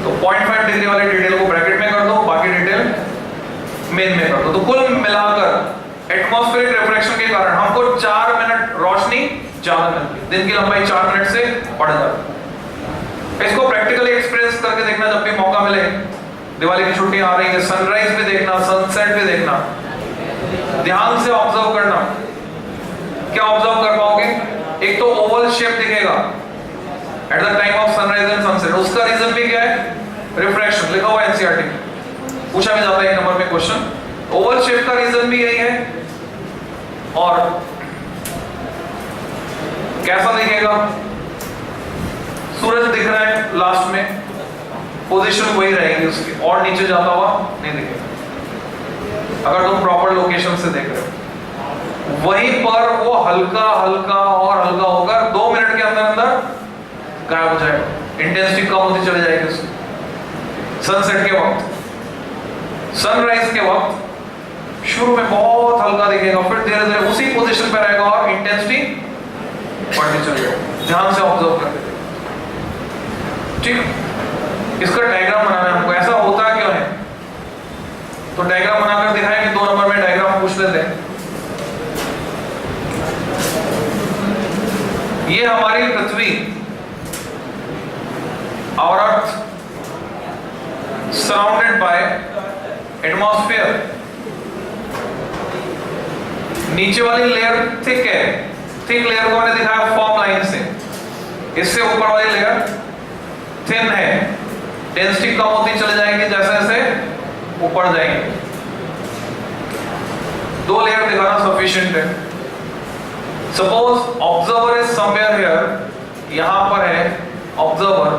तो 0.5 डिग्री वाली डिटेल को ब्रैकेट में कर दो, बाकी डिटेल मेन में कर दो। तो कुल मिलाकर एटमॉस्फेरिक रिफ्रैक्शन के कारण हमको 4 मिनट रोशनी ज्यादा मिलती है, दिन की लंबाई 4 मिनट से बढ़ जाती है। इसको प्रैक्टिकली एक्सपीरियंस करके देखना जब भी मौका मिले। दिवाली की छुट्टियां आ रही है, सनराइज भी देखना, सनसेट भी देखना, ध्यान से ऑब्जर्व करना। क्या ऑब्जर्व कर पाओगे? एक तो ओवल शेप दिखेगा at the time of sunrise and sunset. उसका रीजन भी क्या है? रिफ्रैक्शन, लिखा हुआ एनसीईआरटी में, पूछा भी जाता है एक नंबर में क्वेश्चन। ओवल शेप का रीजन भी यही है। और कैसा दिखेगा? सूरज दिख रहा है लास्ट में, पोजीशन वही रहेगी उसकी, और नीचे जाता हुआ नहीं दिखेगा अगर तुम प्रॉपर लोकेशन से देख रहे हो। वहीं पर वो हल्का हल्का और हल्का होकर 2 मिनट के अंदर अंदर गायब हो जाएगा, इंटेंसिटी कम होती चली जाएगी उसकी। सनसेट के वक्त, सनराइज के वक्त शुरू में बहुत हल्का दिखेगा, फिर धीरे धीरे उसी पोजीशन पे रहेगा और इंटेंसिटी बढ़ती चली जाएगी। ध्यान से ऑब्जर्व करते, ठीक। इसका डायग्राम बनाना है हमको, ऐसा होता क्यों है तो डायग्राम बनाकर दिखाएंगे। 2 नंबर में डायग्राम पूछ लेते हैं। ये हमारी पृथ्वी, और अर्थ सराउंडेड बाय एटमॉस्फेयर। नीचे वाली लेयर थिक है, थिक लेयर को मैंने दिखाया फॉर्म लाइन से। इससे ऊपर वाली लेयर थिन है, डेंसिटी कम होती चली जाएगी जैसे जैसे ऊपर जाएंगे। 2 लेयर दिखाना सफिशिएंट है। Suppose observer is somewhere here, यहां पर है ऑब्जर्वर,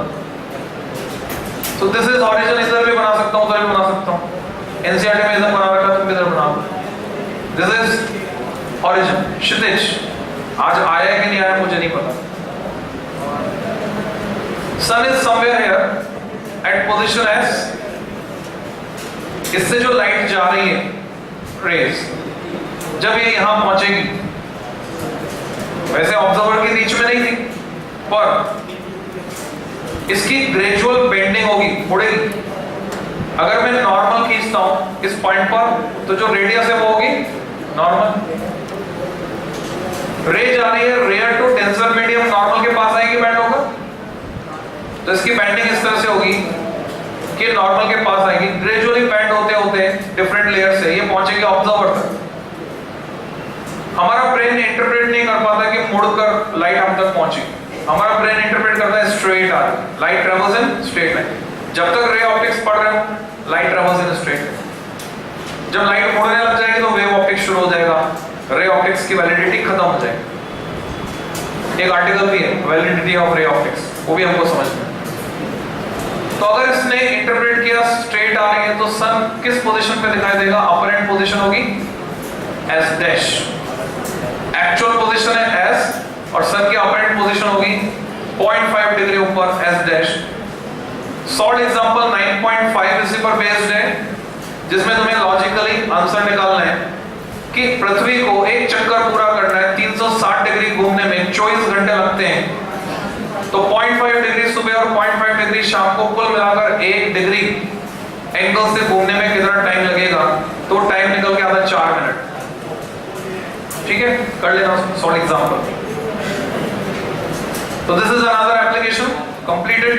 तो दिस इज हॉरिजन। इधर भी बना सकता हूं, उधर भी बना सकता हूं। एनसीईआरटी में इधर बना रखा, तुम इधर बना दो। दिस इज हॉरिजन, क्षितिज। आज आया है कि नहीं आया मुझे नहीं पता। Sun is somewhere here at position S. इससे जो लाइट जा रही है, रेज, जब ये यहां पहुंचेगी, वैसे ऑब्जर्वर की रीच में नहीं थी, पर इसकी ग्रेजुअल बेंडिंग होगी, मुड़ेगी। अगर मैं नॉर्मल खींचता हूं इस पॉइंट पर, तो जो रेडियस है वो होगी नॉर्मल। रे जा रही है rare to denser medium, normal के पास आएगी, बैंड होगा। तो इसकी बैंडिंग इस तरह से होगी कि नॉर्मल के पास आएगी, ग्रेजुअली बैंड होते होते डिफरेंट लेयर से ये पहुंचेगी ऑब्जर्वर तक। हमारा ब्रेन इंटरप्रेट नहीं कर पाता कि मुड़कर लाइट हम तक पहुंची। हमारा ब्रेन इंटरप्रेट करता है स्ट्रेट आ रही, light travels in straight line. जब तक रे ऑप्टिक्स पढ़ रहे हो, light travels in straight line. जब लाइट मुड़ने लग जाएगी तो वेव ऑप्टिक्स शुरू हो जाएगा, रे ऑप्टिक्स की वैलिडिटी खत्म हो जाएगी। एक आर्टिकल भी है वैलिडिटी ऑफ रे ऑप्टिक्स, वो भी हमको समझना है। तो अगर इसने इंटरप्रेट किया स्ट्रेट आ रही है तो सन किस पोजीशन पे दिखाई देगा? अपरेंट पोजीशन होगी एस डैश, एक्चुअल पोजीशन है S और सन की ऑपरेंट पोजीशन होगी 0.5 डिग्री ऊपर S डैश। सॉल्व एग्जांपल 9.5 इसी पर बेस्ड है, जिसमें तुम्हें लॉजिकली आंसर निकालना है कि पृथ्वी को एक चक्कर पूरा करना है, 360 डिग्री घूमने में 24 घंटे लगते हैं। तो 0.5 डिग्री सुबह और 0.5 डिग्री शाम को कुल मिलाकर 1 डिग्री एंगल से घूमने में कितना टाइम लगेगा? तो टाइम निकल के आता है 4 मिनट। ठीक है, कर लेना सॉल्व एग्जांपल। तो this is another application completed.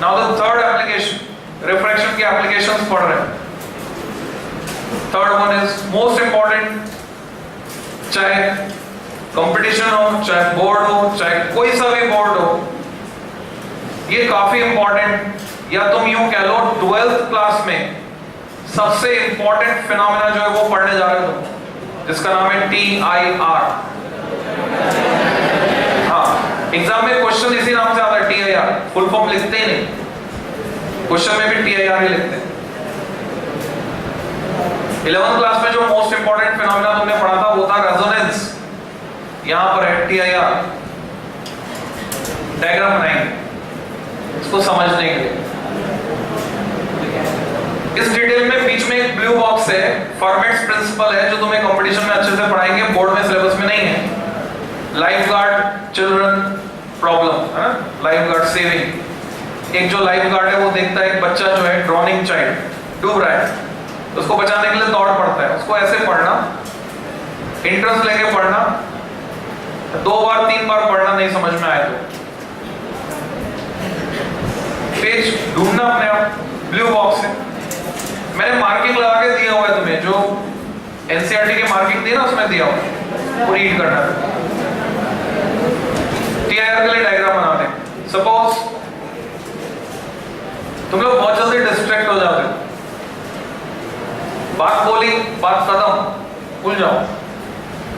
Now the third application, refraction की एप्लीकेशंस पढ़ रहे हैं। Third one is most important, चाहे कंपटीशन हो, चाहे बोर्ड हो, चाहे कोई सा भी बोर्ड हो, ये काफी इंपॉर्टेंट, या तुम यूं कह लो 12th क्लास में सबसे इंपॉर्टेंट फिनोमेना जो है वो पढ़ने जा रहे हो तुम, जिसका नाम है TIR। हाँ, एग्जाम में क्वेश्चन इसी नाम से आता है TIR, फुल फॉर्म लिखते ही नहीं, क्वेश्चन में भी TIR ही लिखते हैं। 11th क्लास में जो मोस्ट इंपॉर्टेंट फिनोमेना तुमने पढ़ा था वो था रेजोनेंस। यहां पर है TIR। डायग्राम बनाएंगे इसको समझने के लिए। इस डिटेल में बीच में एक ब्लू बॉक्स है, फॉर्मेट्स प्रिंसिपल है, जो तुम्हें कंपटीशन में अच्छे से पढ़ाएंगे, बोर्ड में सिलेबस में नहीं है। लाइफ गार्ड चिल्ड्रन प्रॉब्लम है ना, लाइफ गार्ड सेविंग। एक जो लाइफ गार्ड है वो देखता है एक बच्चा जो है ड्रॉनिंग चाइल्ड डूब रहा है, तो उसको बचाने के लिए दौड़ पड़ता है। उसको ऐसे पढ़ना, इंटरेस्ट लेके पढ़ना, 2 बार 3 बार पढ़ना, नहीं समझ में आए तो पेज ढूंढना अपने आप, ब्लू बॉक्स है। मैंने मार्किंग लगा के दिया हुआ है तुम्हें, जो एनसीईआरटी की मार्किंग दी ना उसमें दिया हुआ है, वो रीड करना है। TIR के लिए डायग्राम बनाते हैं। सपोज तुम लोग बहुत जल्दी डिस्ट्रैक्ट हो जाते हो, बात बोली बात खत्म, भूल जाओ,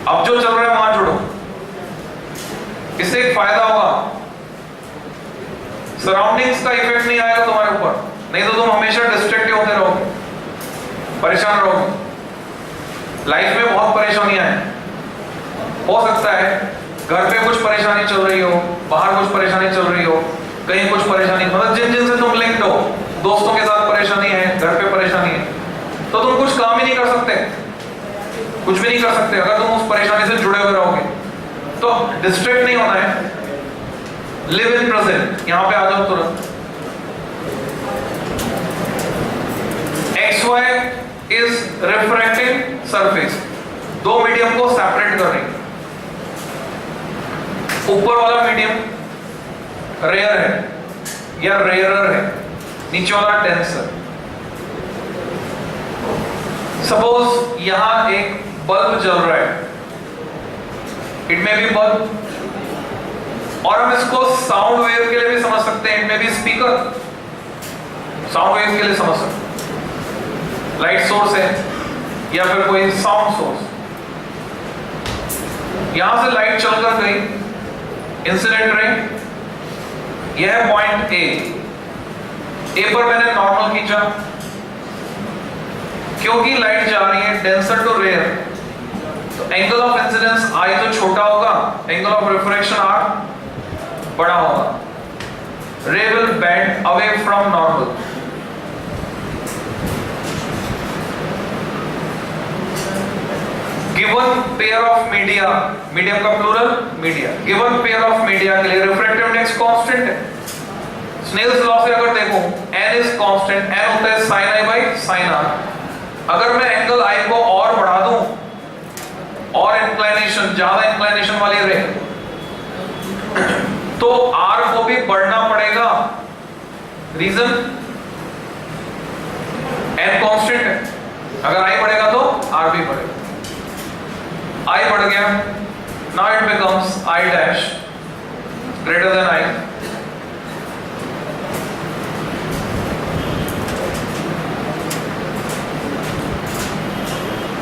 अब जो चल रहा है वहां जुड़ो। इससे एक फायदा होगा, सराउंडिंग्स का इफेक्ट नहीं आएगा तुम्हारे ऊपर, नहीं तो तुम हमेशा डिस्ट्रैक्ट होते रहोगे, परेशान रहोगे। लाइफ में बहुत परेशानियां हैं, हो सकता है घर पे कुछ परेशानी चल रही हो, बाहर कुछ परेशानी चल रही हो, कहीं कुछ परेशानी, मतलब जिन जिन से तुम लिंक्ड हो, दोस्तों के साथ परेशानी है, घर पे परेशानी है, तो तुम कुछ काम ही नहीं कर सकते, कुछ भी नहीं कर सकते अगर तुम उस परेशानी से जुड़े हुए रहोगे। तो डिस्ट्रैक्ट नहीं होना है, लिव इन प्रेजेंट, यहां पे आ जाओ तुरंत। XY इज रिफ्रैक्टिंग सरफेस, दो मीडियम को सेपरेट कर रही है। ऊपर वाला मीडियम रेयर है या रेयरर है, नीचे वाला डेंसर। सपोज यहां एक बल्ब जल रहा है, इट में भी बल्ब, और हम इसको साउंड वेव के लिए भी समझ सकते हैं, इट में भी स्पीकर, साउंड वेव के लिए समझ सकते हैं। लाइट सोर्स है या फिर कोई साउंड सोर्स, यहां से लाइट चलकर गई, इंसिडेंट रे, यह है पॉइंट ए पर मैंने नॉर्मल खींचा, क्योंकि लाइट जा रही है डेंसर टू रेयर, तो एंगल ऑफ इंसिडेंस आई तो छोटा होगा, एंगल ऑफ रिफ्रैक्शन आर बड़ा होगा। Ray will bend away from normal. Given pair of media, medium का plural media, given pair of media के लिए रिफ्रैक्टिव इंडेक्स कांस्टेंट है। स्नेल्स लॉ से अगर देखो n इज कांस्टेंट, n होता है sin i by sin r। अगर मैं एंगल i को और बढ़ा दूं, और इंक्लिनेशन, ज्यादा इंक्लिनेशन वाली रे, तो r को भी बढ़ना पड़ेगा। रीजन n कांस्टेंट है, अगर i बढ़ेगा तो r भी बढ़ेगा। I बढ़ गया, now it becomes I dash greater than I।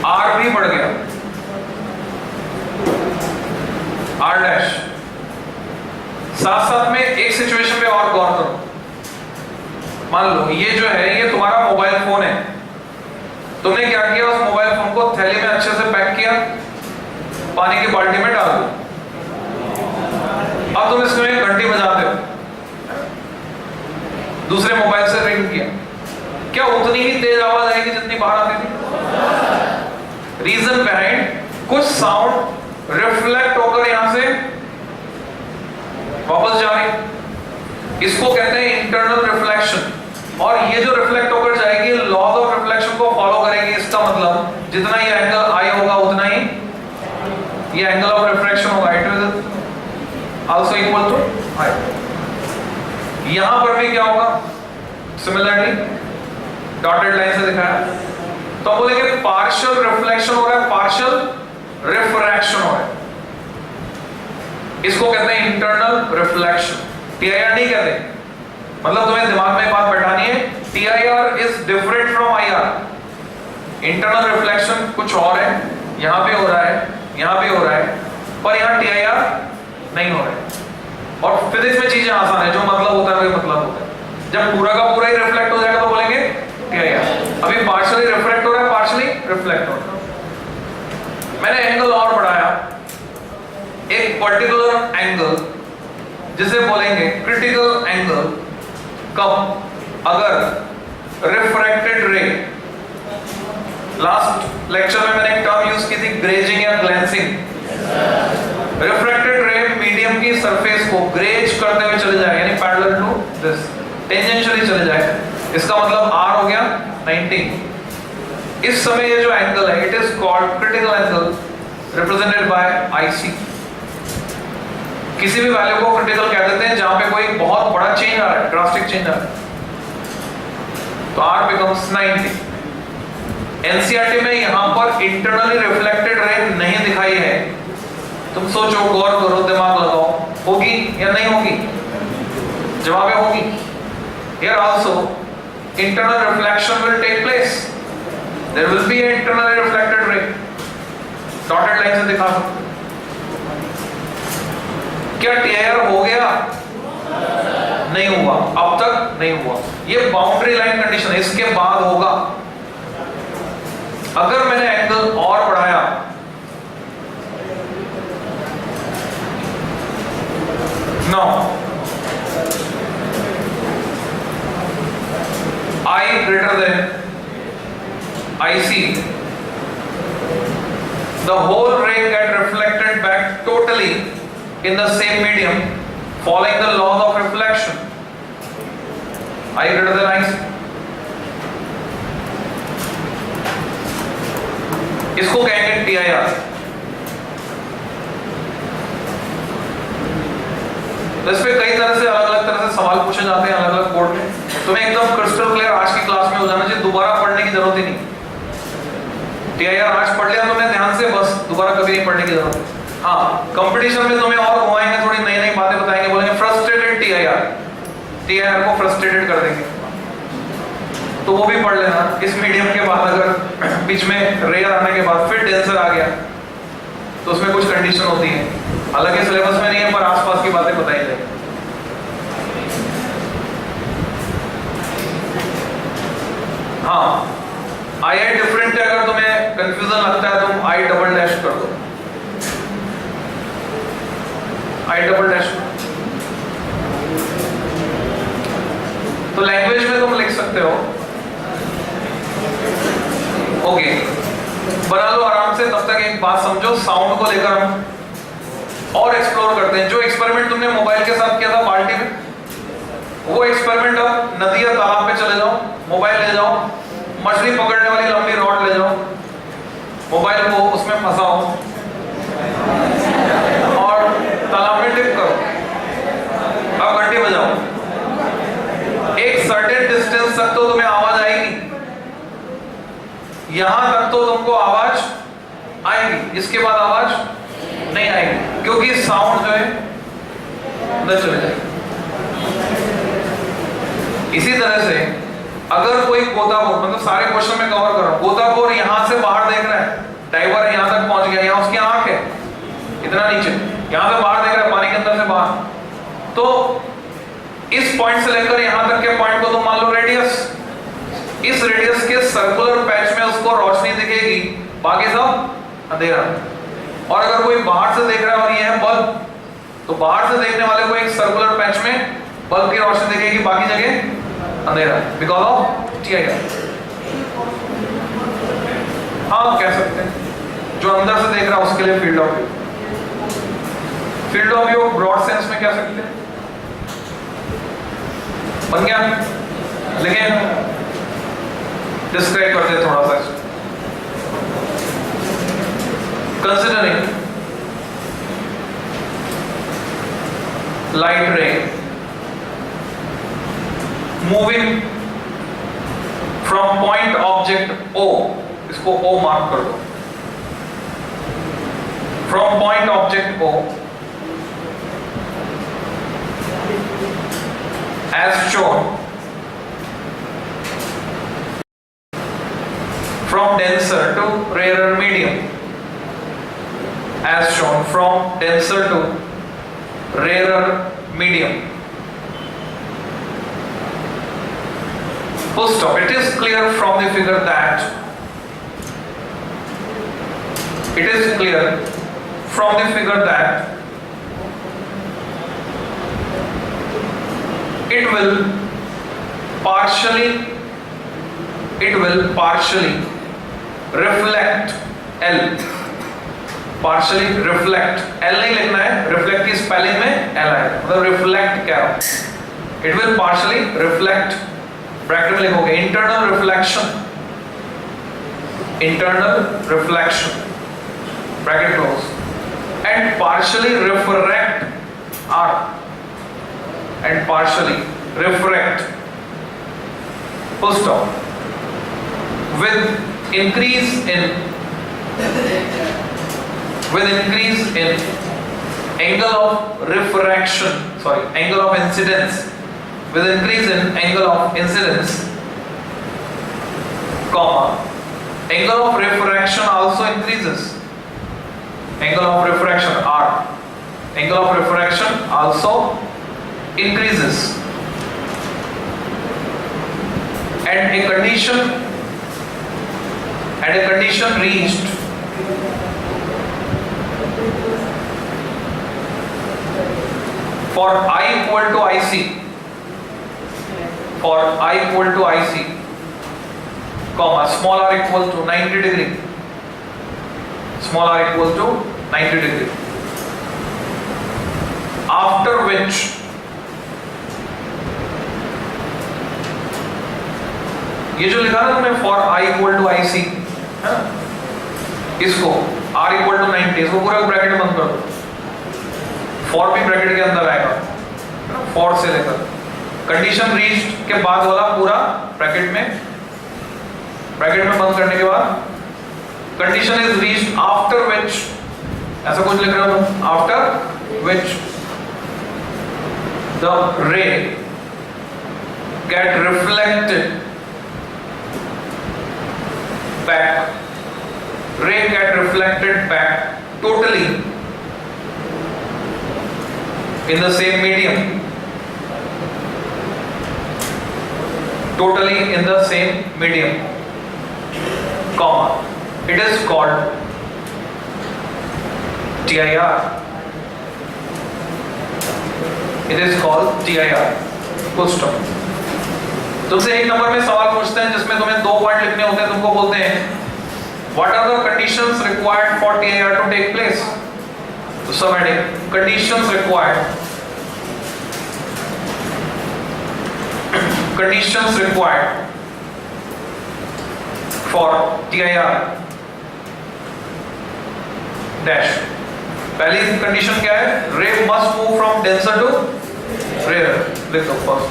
R भी बढ़ गया, R dash। साथ साथ में एक सिचुएशन पे और गौर करो, मान लो ये जो है ये तुम्हारा मोबाइल फोन है, तुमने क्या किया, उस मोबाइल फोन को थैली में अच्छे से पैक किया, पानी की बाल्टी में डाल दो। अब तुम इसमें घंटी बजाते हो, दूसरे मोबाइल से रिंग किया, क्या उतनी ही तेज आवाज आएगी जितनी बाहर आती थी? रीजन बिहाइंड, कुछ साउंड रिफ्लेक्ट होकर यहां से वापस जा रही, इसको कहते हैं इंटरनल रिफ्लेक्शन। और ये जो रिफ्लेक्ट होकर जाएगी लॉज ऑफ रिफ्लेक्शन को फॉलो करेगी। इसका मतलब जितना ये एंगल आई होगा उतना ही ये एंगल ऑफ रिफ्रैक्शन होगा, it is also equal to I. यहां पर भी क्या होगा? सिमिलरली डॉटेड लाइन से दिखाया, तो हम बोलेंगे पार्शियल रिफ्लेक्शन हो रहा है, पार्शियल रिफ्रैक्शन हो रहा है, इसको कहते हैं इंटरनल रिफ्लेक्शन। टीआईआर नहीं कहते, मतलब तुम्हें दिमाग में बात बैठानी है, TIR is different from IR. Internal reflection कुछ और है, यहां पे हो रहा है, यहां पे हो रहा है, पर यहां टीआईआर नहीं हो रहा है। और फिजिक्स में चीजें आसान है, जो मतलब होता है वही मतलब होता है। जब पूरा का पूरा ही रिफ्लेक्ट हो जाएगा तो बोलेंगे टीआईआर। अभी पार्शियली रिफ्लेक्ट हो रहा है, पार्शियली रिफ्लेक्ट हो रहा है। मैंने एंगल और बढ़ाया, एक पर्टिकुलर एंगल जिसे बोलेंगे क्रिटिकल एंगल, कब? अगर रिफ्रैक्टेड रे, लास्ट लेक्चर में मैंने एक टर्म यूज की थी ग्रेजिंग या ग्लेंसिंग। रिफ्रैक्टेड रे मीडियम की सरफेस को ग्रेज करते हुए चले जाए, यानी पैरेलल टू दिस, टेंजेंशियली चले जाए, इसका मतलब R हो गया 90। इस समय ये जो एंगल है, it is called critical angle represented by IC। किसी भी वैल्यू को क्रिटिकल कह देते हैं जहां पे कोई बहुत बड़ा चेंज आ रहा है, ड्रास्टिक चेंज आ रहा है, तो R becomes 90। एनसीईआरटी में यहां पर इंटरनली रिफ्लेक्टेड रे नहीं दिखाई है, तुम सोचो, गौर करो, दिमाग लगाओ, होगी या नहीं होगी? जवाब है होगी। Here also internal reflection will take place, there will be an internally reflected ray। Dotted line से दिखा सकते। क्या टीआईआर हो गया? नहीं हुआ, अब तक नहीं हुआ। ये बाउंड्री लाइन कंडीशन है, इसके बाद होगा। अगर मैंने एंगल और बढ़ाया, no, I greater than IC, the whole ray get reflected back totally in the same medium following the laws of reflection। I greater than IC, इसको कहेंगे TIR। तो इस पे कई तरह से अलग अलग तरह से सवाल पूछे जाते हैं अलग अलग बोर्ड में। तुम्हें एकदम क्रिस्टल क्लियर आज की क्लास में हो जाना चाहिए, दोबारा पढ़ने की जरूरत ही नहीं। टीआईआर आज पढ़ लिया तुमने ध्यान से, बस दोबारा कभी नहीं पढ़ने की जरूरत। हाँ, कंपटीशन में तुम्हें और घुमाएंगे, थोड़ी नई नई बातें बताएंगे, बोलेंगे फ्रस्ट्रेटेड टीआईआर, टीआईआर को फ्रस्ट्रेटेड कर देंगे, तो वो भी पढ़ लेना। इस मीडियम के बाद अगर बीच में रेयर आने के बाद फिर डेंसर आ गया तो उसमें कुछ कंडीशन होती है, हालांकि सिलेबस में नहीं है पर आसपास की बातें बताई जाएगी। हाँ, आई डिफरेंट है, अगर तुम्हें कंफ्यूजन लगता है तुम आई डबल डैश कर दो, आई डबल डैश। तो लैंग्वेज में तुम लिख सकते हो, ओके, बना लो आराम से। तब तक एक बात समझो, साउंड को लेकर हम और एक्सप्लोर करते हैं। जो एक्सपेरिमेंट तुमने मोबाइल के साथ किया था बाल्टी में, वो एक्सपेरिमेंट अब नदी या तालाब पे चले जाओ, मोबाइल ले जाओ, मछली पकड़ने वाली लंबी रॉड ले जाओ, मोबाइल को उसमें फंसाओ और तालाब में डिप करो, अब घंटी बजाओ। एक सर्टेन डिस्टेंस तक तो तुम्हें आवाज आएगी, यहां तक तो तुमको आवाज आएगी, इसके बाद आवाज नहीं आएगी, क्योंकि साउंड जो है अंदर चले जाएगी। इसी तरह से अगर कोई गोताखोर, मतलब सारे क्वेश्चन में कवर कर रहा हूं, गोताखोर यहां से बाहर देख रहा है, डाइवर यहां तक पहुंच गया, यहां उसकी आंख है इतना नीचे, यहां से बाहर देख रहा है पानी के अंदर से बाहर, तो इस पॉइंट से लेकर यहां तक के पॉइंट को तुम मान लो रेडियस, इस रेडियस के सर्कुलर पैच में उसको रोशनी दिखेगी, बाकी सब अंधेरा। और अगर कोई बाहर से देख रहा है और ये है बल्ब, तो बाहर से देखने वाले को एक सर्कुलर पैच में बल्ब की रोशनी दिखेगी, बाकी जगह अंधेरा, बिकॉज ऑफ TIR। हाँ कह सकते हैं, जो अंदर से देख रहा है उसके लिए field of view. Field of view broad sense में कह सकते हैं। बन गया? लेकिन डिस्क्राइब करते हैं थोड़ा सा। Considering light ray moving from point object O, इसको O मार्क कर दो, from point object O as shown from denser to rarer medium, as shown from denser to rarer medium. Full stop. It is clear from the figure that it will partially reflect L. Partially reflect, L नहीं लिखना है, reflect की स्पेलिंग में L आएगा, मतलब reflect क्या है? It will partially reflect, bracket में लिखोगे internal reflection, bracket close, and partially refract, and partially refract, full stop, with increase in angle of refraction, angle of incidence, with increase in angle of incidence, comma, angle of refraction also increases, angle of refraction R, angle of refraction also increases, and a condition reached for I equal to IC, comma, small r equal to 90 degree, after which ये जो लिखा ना तुमने for I equal to IC, इसको R equal to 90, इसको पूरा ब्रैकेट बंद कर दो, for भी ब्रैकेट के अंदर आएगा, for से लेकर कंडीशन रीच्ड के बाद वाला पूरा ब्रैकेट में बंद करने के बाद condition is reached after which, ऐसा कुछ लिख रहे हो तुम, आफ्टर विच द रे gate reflected back, ray get reflected back totally in the same medium, comma, it is called TIR. Full stop. तुमसे एक नंबर में सवाल पूछते हैं जिसमें तुम्हें 2 पॉइंट लिखने होते हैं, तुमको बोलते हैं what are the conditions required for TIR to take place, तो सब heading conditions required for TIR dash. पहली कंडीशन क्या है, ray must move from denser to rare, लिख दो first,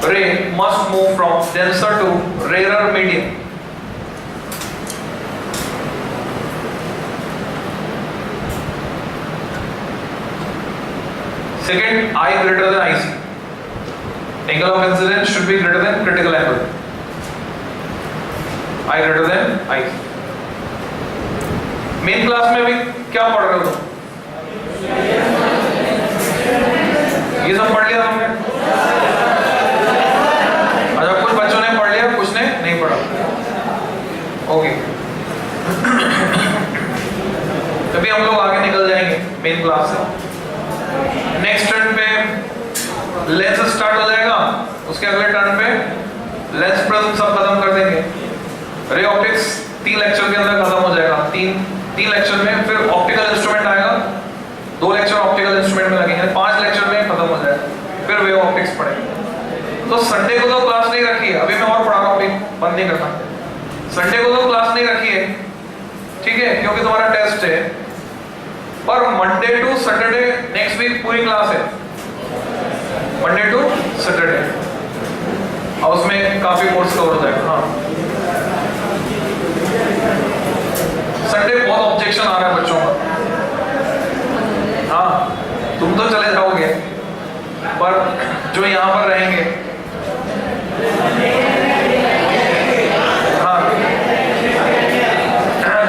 ray must move from denser to rarer medium. Second, I greater than IC. Angle of incidence should be greater than critical angle. I greater than IC. Main class में भी क्या पढ़ रहे हो तुम? ये सब पढ़ लिया तुमने? अच्छा, कुछ बच्चों ने पढ़ लिया, कुछ ने नहीं पढ़ा। ओके, तो जब भी हम लोग आगे निकल जाएंगे मेन क्लास से। नेक्स्ट टर्न पे लेंस स्टार्ट हो जाएगा, उसके अगले टर्न पे लेंस प्रिज्म सब खत्म कर देंगे। रे ऑप्टिक्स 3 लेक्चर के अंदर खत्म हो जाएगा। तीन लेक्चर में फिर ऑप्टिकल इंस्ट्रूमेंट आएगा, 2 लेक्चर ऑप्टिकल इंस्ट्रूमेंट में लगेंगे, 5 लेक्चर में खत्म हो जाएगा। फिर वेव ऑप्टिक्स पढ़ेंगे। तो संडे को तो क्लास नहीं रखी है, अभी मैं और पढ़ा रहा हूँ, अभी बंद नहीं करता। संडे को तो क्लास नहीं रखी है, ठीक है, क्योंकि तुम्हारा टेस्ट है। पर Monday to Saturday next week पूरी क्लास है, मंडे टू सैटरडे, और उसमें काफी कोर्स कवर हो जाएगा। हाँ, संडे बहुत ऑब्जेक्शन आ रहा है बच्चों का। हाँ, तुम तो चले जाओगे, पर जो यहाँ पर रहेंगे, हाँ,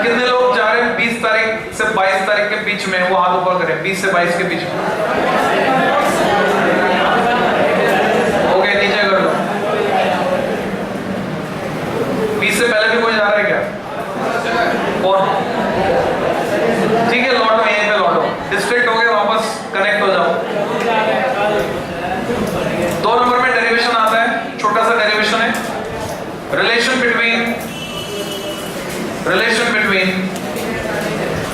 कितने लोग जा रहे हैं 20 तारीख से 22 तारीख के बीच में? वो हाथ ऊपर करें, 20 से 22 के बीच में। ओके, नीचे कर लो। 20 से पहले भी कोई जा रहा है क्या? कौन? ठीक है, लौटो, यहीं पे लौटो। डिस्ट्रैक्ट हो गए, वापस कनेक्ट हो जाओ। 2 नंबर में डेरिवेशन आता है, छोटा सा डेरिवेशन है। Relation between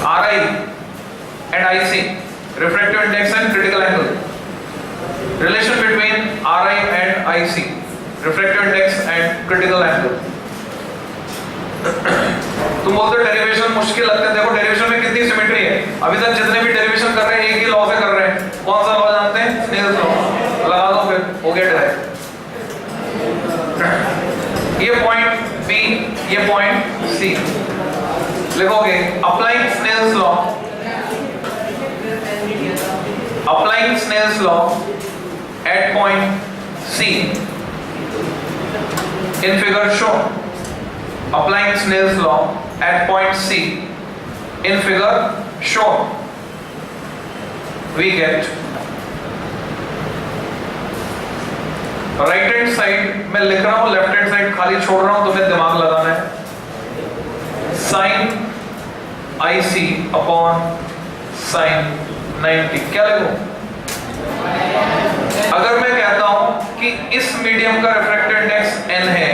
RI and IC, refractive index and critical angle. Relation between RI and IC, refractive index and critical angle. तुम बोलते हो डेरिवेशन मुश्किल लगता है, देखो डेरिवेशन में कितनी सिमेट्री है। अभी तक जितने भी डेरिवेशन कर रहे हैं एक ही लॉ से कर रहे हैं। कौन सा लॉ जानते हैं? Snell's law. लगा दो फिर, हो गया डायरेक्ट। ये पॉइंट B, ये पॉइंट C। लिखोगे applying Snell's law, applying Snell's law at point C in figure shown. Applying Snell's law at point C in figure shown, we get right hand side, मैं लिख रहा हूँ, लेफ्ट हैंड साइड खाली छोड़ रहा हूँ, तुम्हें दिमाग लगाना है। sin IC अपॉन sin 90, क्या लिखूं? अगर मैं कहता हूं कि इस मीडियम का रिफ्रैक्टिव इंडेक्स n है,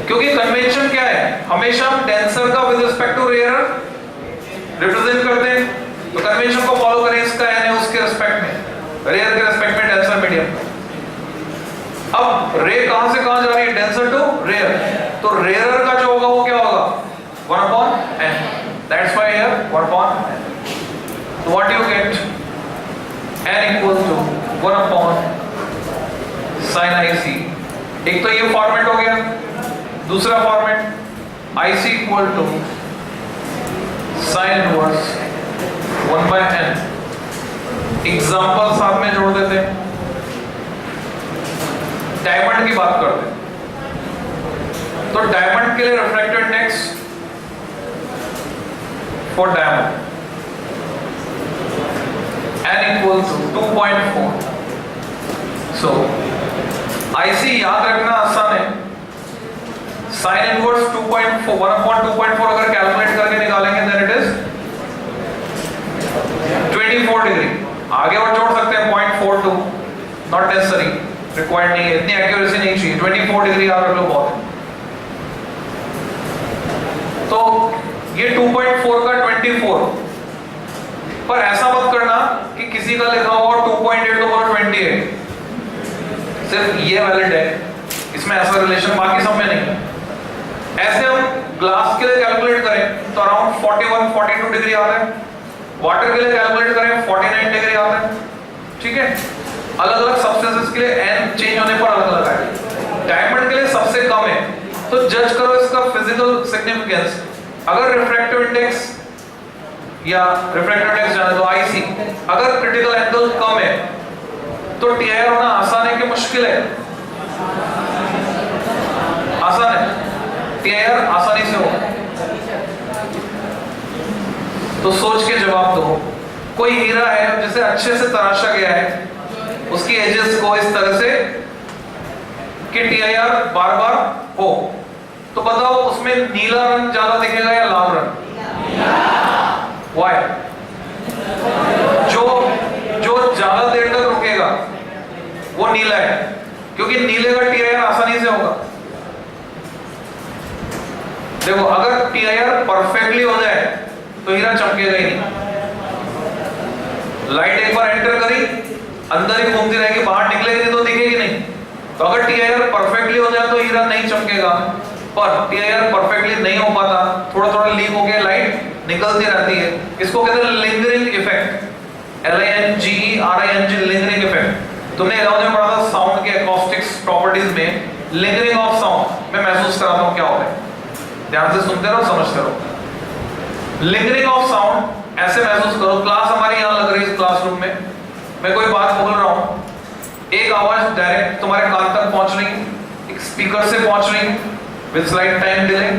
क्योंकि कन्वेंशन क्या है, हमेशा हम डेंसर का with respect to rare represent करते हैं, तो कन्वेंशन को फॉलो करें, इसका n है उसके रिस्पेक्ट में, रेयर के रिस्पेक्ट में डेंसर मीडियम। अब रे कहां से कहां जा रही है? डेंसर टू रेयर, तो रेयर का जो होगा वो क्या होगा? 1/n, that's why here 1/n. So what do you get? n equals to 1/sin IC। एक तो ये फॉर्मेट हो गया, दूसरा format IC equal to sin inverse 1/n। Example साथ में जोड़ देते हैं, डायमंड की बात करते हैं। तो डायमंड के लिए refractive index for diamond n equals to 2.4। so IC याद रखना आसान है, sin इनवर्स 2.4 1/2.4 अगर कैलकुलेट करके निकालेंगे then it is 24 डिग्री। आगे और जोड़ सकते हैं 0.42, नॉट नेसेसरी, रिक्वायर्ड नहीं है, इतनी एक्यूरेसी नहीं चाहिए, 24 डिग्री याद रख लो बहुत है। तो ये 2.4 का 24, पर ऐसा मत करना कि किसी का लिखा हुआ 2.8 तो बोलो 28, सिर्फ ये वैलिड है, इसमें ऐसा रिलेशन, बाकी सब में नहीं। ऐसे हम ग्लास के लिए कैलकुलेट करें तो अराउंड 41-42 डिग्री आता है, वाटर के लिए कैलकुलेट करें 49 डिग्री आता है, ठीक है। अलग अलग सब्सटेंसेस के लिए n चेंज होने पर अलग अलग है। डायमंड के लिए सबसे कम है, तो जज करो इसका फिजिकल सिग्निफिकेंस। अगर रिफ्रैक्टिव इंडेक्स या रिफ्रैक्टिव इंडेक्स जाने तो IC, अगर क्रिटिकल एंगल कम है तो TIR होना आसान है कि मुश्किल है? आसान है, TIR आसानी से हो। तो सोच के जवाब दो। कोई हीरा है जिसे अच्छे से तराशा गया है, उसकी एजेस को इस तरह से कि TIR बार बार हो, तो बताओ उसमें नीला रंग ज्यादा दिखेगा या लाल रंग? Why? जो ज्यादा देर तक रुकेगा वो नीला है, क्योंकि नीले का TIR आसानी से होगा। देखो अगर TIR परफेक्टली हो जाए तो हीरा चमकेगा ही नहीं। लाइट एक बार एंटर करी, अंदर ही घूमती रहेगी, बाहर निकलेगी नहीं तो दिखेगी नहीं। तो अगर TIR परफेक्टली हो जाए तो हीरा नहीं चमकेगा, पर TIR परफेक्टली नहीं हो पाता, थोड़ा थोड़ा लीक होके लाइट निकलती रहती है। इसको कहते हैं lingering effect, LINGERING, lingering effect. तुमने 11th में पढ़ा था साउंड के एकॉस्टिक्स प्रॉपर्टीज में लिंगरिंग ऑफ साउंड। मैं महसूस कराता हूं क्या होता है, ध्यान से सुनते रहो, समझते रहो। लिंगरिंग ऑफ साउंड ऐसे महसूस करो, क्लास हमारी यहां लग रही है इस क्लासरूम में, मैं कोई बात बोल रहा हूं, एक आवाज डायरेक्ट तुम्हारे कान तक पहुंच रही है, एक स्पीकर से पहुंच रही है with slight time delay,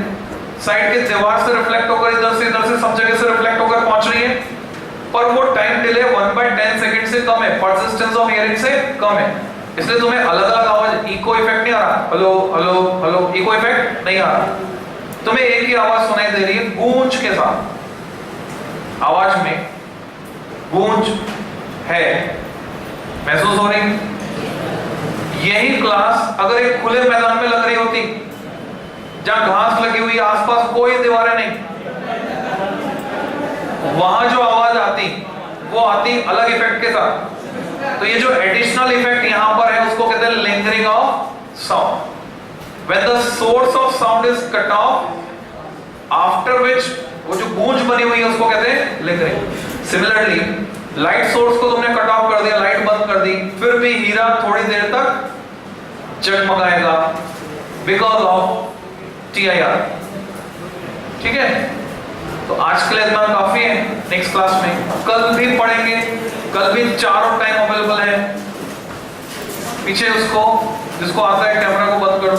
side के दीवार से रिफ्लेक्ट होकर इधर से सब जगह से रिफ्लेक्ट होकर पहुंच रही है, पर वो टाइम डिले 1/10 सेकंड से कम है, परसिस्टेंस ऑफ हियरिंग से कम है, इसलिए तुम्हें अलग-अलग आवाज, इको इफेक्ट नहीं आ रहा, hello hello hello, echo effect नहीं आ रहा, तुम्हें एक ही आवाज सुनाई दे रही है गूंज के साथ। आवाज में गूंज है, महसूस हो रही? यही क्लास अगर एक खुले मैदान में लग रही होती, जहां घास लगी हुई, आसपास कोई दीवारें नहीं, वहां जो आवाज आती वो आती अलग इफेक्ट के साथ। तो ये जो एडिशनल इफेक्ट यहां पर है उसको कहते हैं lingering of sound. When the source of sound is cut off, after which वो जो गूंज बनी हुई है उसको कहते हैं लिंगरिंग। Similarly, लाइट सोर्स को तुमने कट ऑफ कर दिया, लाइट बंद कर दी, फिर भी हीरा थोड़ी देर तक जगमगाएगा बिकॉज ऑफ TIR। ठीक है, तो आज के लिए इतना काफी है। नेक्स्ट क्लास में कल भी पढ़ेंगे, कल भी चारों टाइम अवेलेबल है। पीछे उसको जिसको आता है कैमरा को बंद करो।